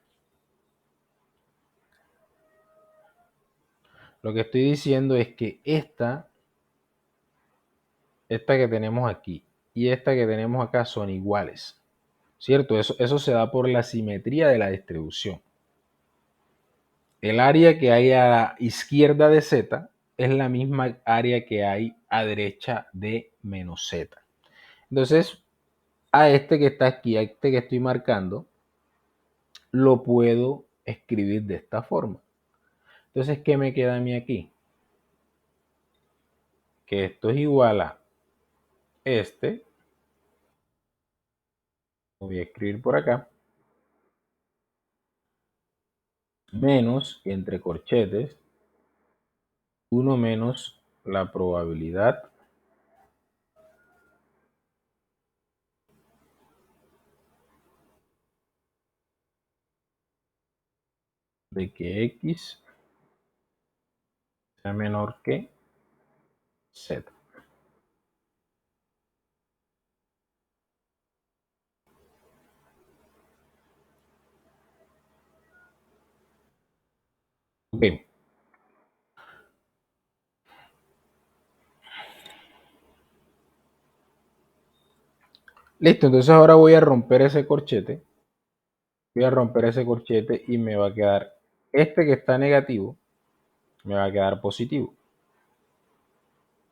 Speaker 1: Lo que estoy diciendo es que esta que tenemos aquí y esta que tenemos acá son iguales. ¿Cierto? Eso se da por la simetría de la distribución. El área que hay a la izquierda de z es la misma área que hay a derecha de menos z. Entonces, a este que está aquí, a este que estoy marcando, lo puedo escribir de esta forma. Entonces, ¿qué me queda a mí aquí? Que esto es igual a este, lo voy a escribir por acá, menos, entre corchetes, 1 menos la probabilidad de que x sea menor que z. Ok. Listo, entonces ahora voy a romper ese corchete. Voy a romper ese corchete y me va a quedar este que está negativo, me va a quedar positivo.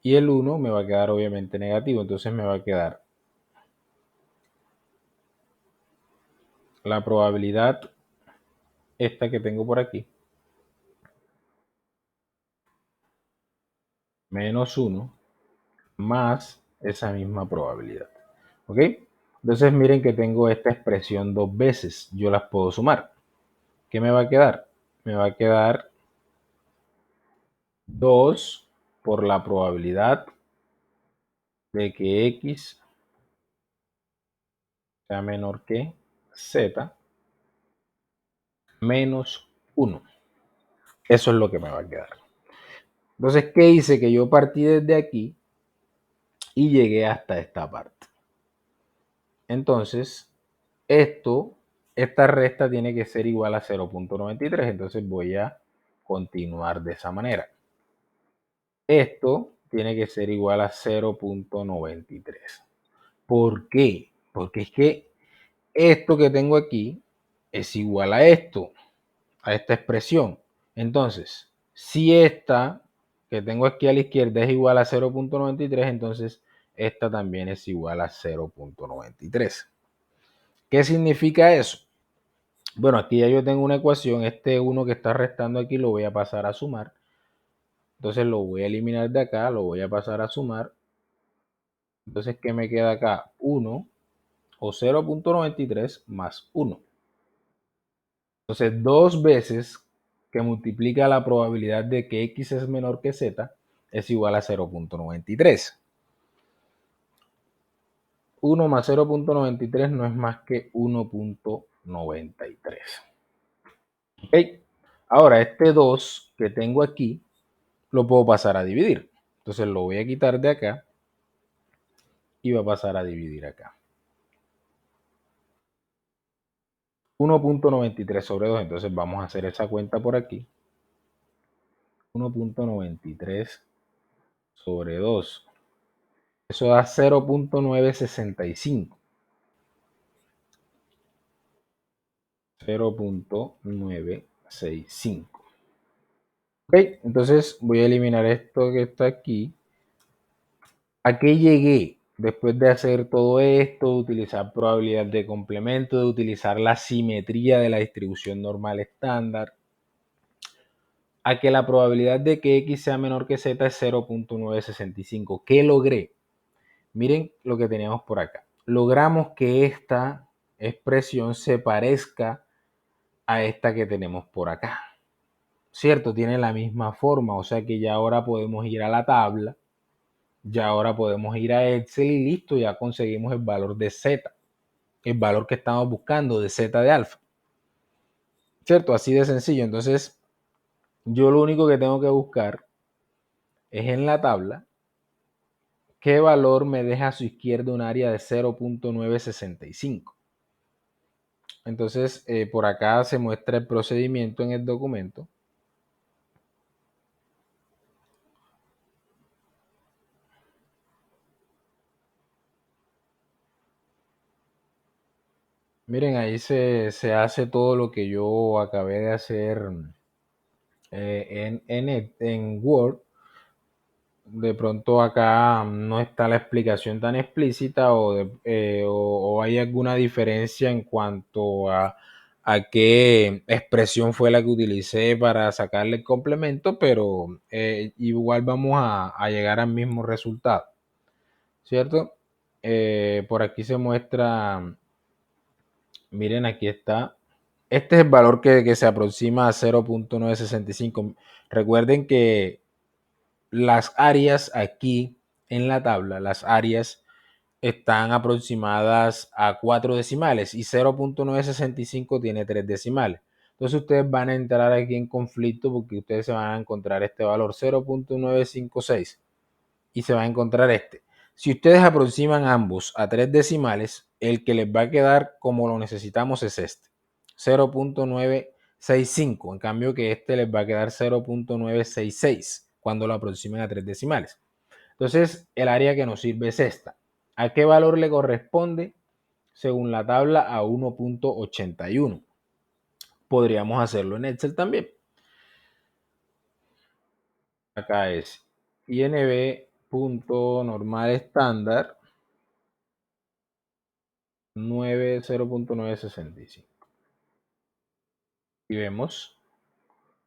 Speaker 1: Y el 1 me va a quedar obviamente negativo, entonces me va a quedar la probabilidad esta que tengo por aquí, menos 1, más esa misma probabilidad. ¿Ok? Entonces miren que tengo esta expresión dos veces. Yo las puedo sumar. ¿Qué me va a quedar? Me va a quedar 2 por la probabilidad de que X sea menor que Z menos 1. Eso es lo que me va a quedar. Entonces, ¿qué hice? Que yo partí desde aquí y llegué hasta esta parte. Entonces, esta resta tiene que ser igual a 0.93. Entonces voy a continuar de esa manera. Esto tiene que ser igual a 0.93. ¿Por qué? Porque es que esto que tengo aquí es igual a esto, a esta expresión. Entonces, si esta que tengo aquí a la izquierda es igual a 0.93, entonces esta también es igual a 0.93. ¿Qué significa eso? Bueno, aquí ya yo tengo una ecuación. Este 1 que está restando aquí lo voy a pasar a sumar. Entonces lo voy a eliminar de acá, lo voy a pasar a sumar. Entonces, ¿qué me queda acá? 1 o 0.93 más 1. Entonces, dos veces que multiplica la probabilidad de que X es menor que Z es igual a 0.93. 1 más 0.93 no es más que 1.93. ¿Ok? Ahora, este 2 que tengo aquí lo puedo pasar a dividir. Entonces lo voy a quitar de acá y va a pasar a dividir acá. 1.93 sobre 2. Entonces vamos a hacer esa cuenta por aquí. 1.93 sobre 2. Eso da 0.965. 0.965. Ok, entonces voy a eliminar esto que está aquí. ¿A qué llegué? Después de hacer todo esto, de utilizar probabilidad de complemento, de utilizar la simetría de la distribución normal estándar, a que la probabilidad de que X sea menor que Z es 0.965. ¿Qué logré? Miren lo que teníamos por acá. Logramos que esta expresión se parezca a esta que tenemos por acá. ¿Cierto? Tiene la misma forma, o sea que ya ahora podemos ir a la tabla, ya ahora podemos ir a Excel y listo, ya conseguimos el valor de Z, el valor que estamos buscando de Z de alfa. ¿Cierto? Así de sencillo. Entonces, yo lo único que tengo que buscar es en la tabla qué valor me deja a su izquierda un área de 0.965. Entonces, por acá se muestra el procedimiento en el documento. Miren, ahí se hace todo lo que yo acabé de hacer en Word. De pronto acá no está la explicación tan explícita o hay alguna diferencia en cuanto a qué expresión fue la que utilicé para sacarle el complemento, pero igual vamos a llegar al mismo resultado, ¿cierto? Por aquí se muestra, miren, aquí está. Este es el valor que se aproxima a 0.965. Recuerden que las áreas aquí en la tabla, las áreas están aproximadas a 4 decimales y 0.965 tiene 3 decimales. Entonces ustedes van a entrar aquí en conflicto porque ustedes se van a encontrar este valor 0.956 y se va a encontrar este. Si ustedes aproximan ambos a 3 decimales, el que les va a quedar como lo necesitamos es este, 0.965. En cambio que este les va a quedar 0.966 cuando lo aproximen a 3 decimales. Entonces, el área que nos sirve es esta. ¿A qué valor le corresponde? Según la tabla, a 1.81. Podríamos hacerlo en Excel también. Acá es INB.normal estándar 0.965. y vemos,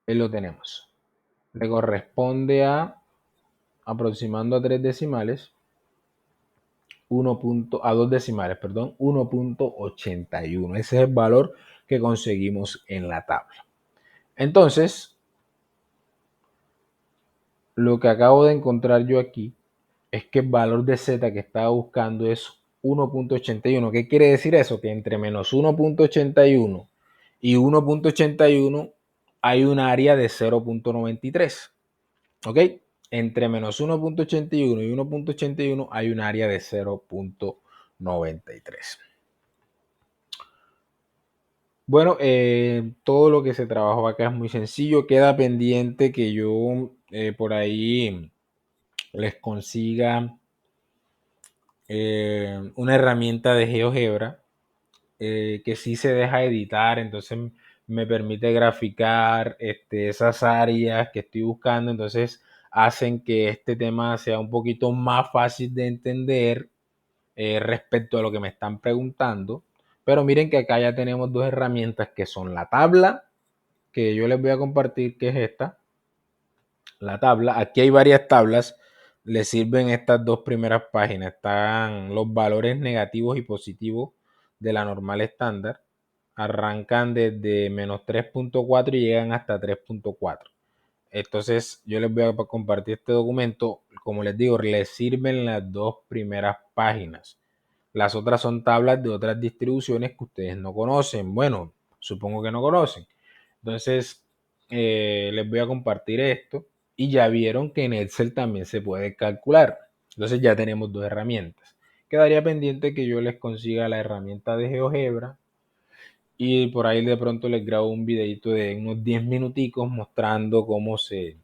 Speaker 1: lo tenemos. Le corresponde a, aproximando a 3 decimales, a 2 decimales, perdón, 1.81. Ese es el valor que conseguimos en la tabla. Entonces, lo que acabo de encontrar yo aquí es que el valor de z que estaba buscando es 1.81. ¿Qué quiere decir eso? Que entre menos 1.81 y 1.81 hay un área de 0.93. ¿Ok? Entre menos 1.81 y 1.81 hay un área de 0.93. Bueno, todo lo que se trabajó acá es muy sencillo. Queda pendiente que yo por ahí les consiga una herramienta de GeoGebra que sí se deja editar, entonces me permite graficar esas áreas que estoy buscando, entonces hacen que este tema sea un poquito más fácil de entender respecto a lo que me están preguntando. Pero miren que acá ya tenemos dos herramientas que son la tabla, que yo les voy a compartir, que es esta, la tabla. Aquí hay varias tablas, le sirven estas dos primeras páginas. Están los valores negativos y positivos de la normal estándar. Arrancan desde menos 3.4 y llegan hasta 3.4. Entonces yo les voy a compartir este documento. Como les digo, les sirven las dos primeras páginas. Las otras son tablas de otras distribuciones que ustedes no conocen. Bueno, supongo que no conocen. Entonces, les voy a compartir esto y ya vieron que en Excel también se puede calcular. Entonces ya tenemos dos herramientas. Quedaría pendiente que yo les consiga la herramienta de GeoGebra y por ahí de pronto les grabo un videito de unos 10 minuticos mostrando cómo se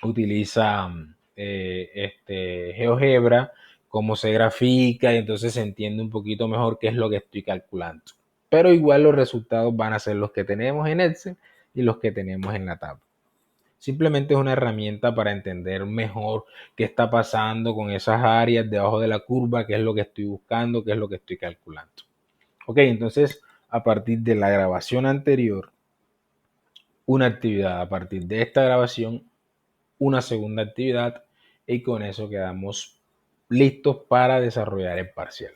Speaker 1: utiliza GeoGebra, cómo se grafica y entonces se entiende un poquito mejor qué es lo que estoy calculando. Pero igual los resultados van a ser los que tenemos en Excel y los que tenemos en la tabla. Simplemente es una herramienta para entender mejor qué está pasando con esas áreas debajo de la curva, qué es lo que estoy buscando, qué es lo que estoy calculando. Ok, entonces a partir de la grabación anterior, una actividad. A partir de esta grabación, una segunda actividad y con eso quedamos listos para desarrollar el parcial.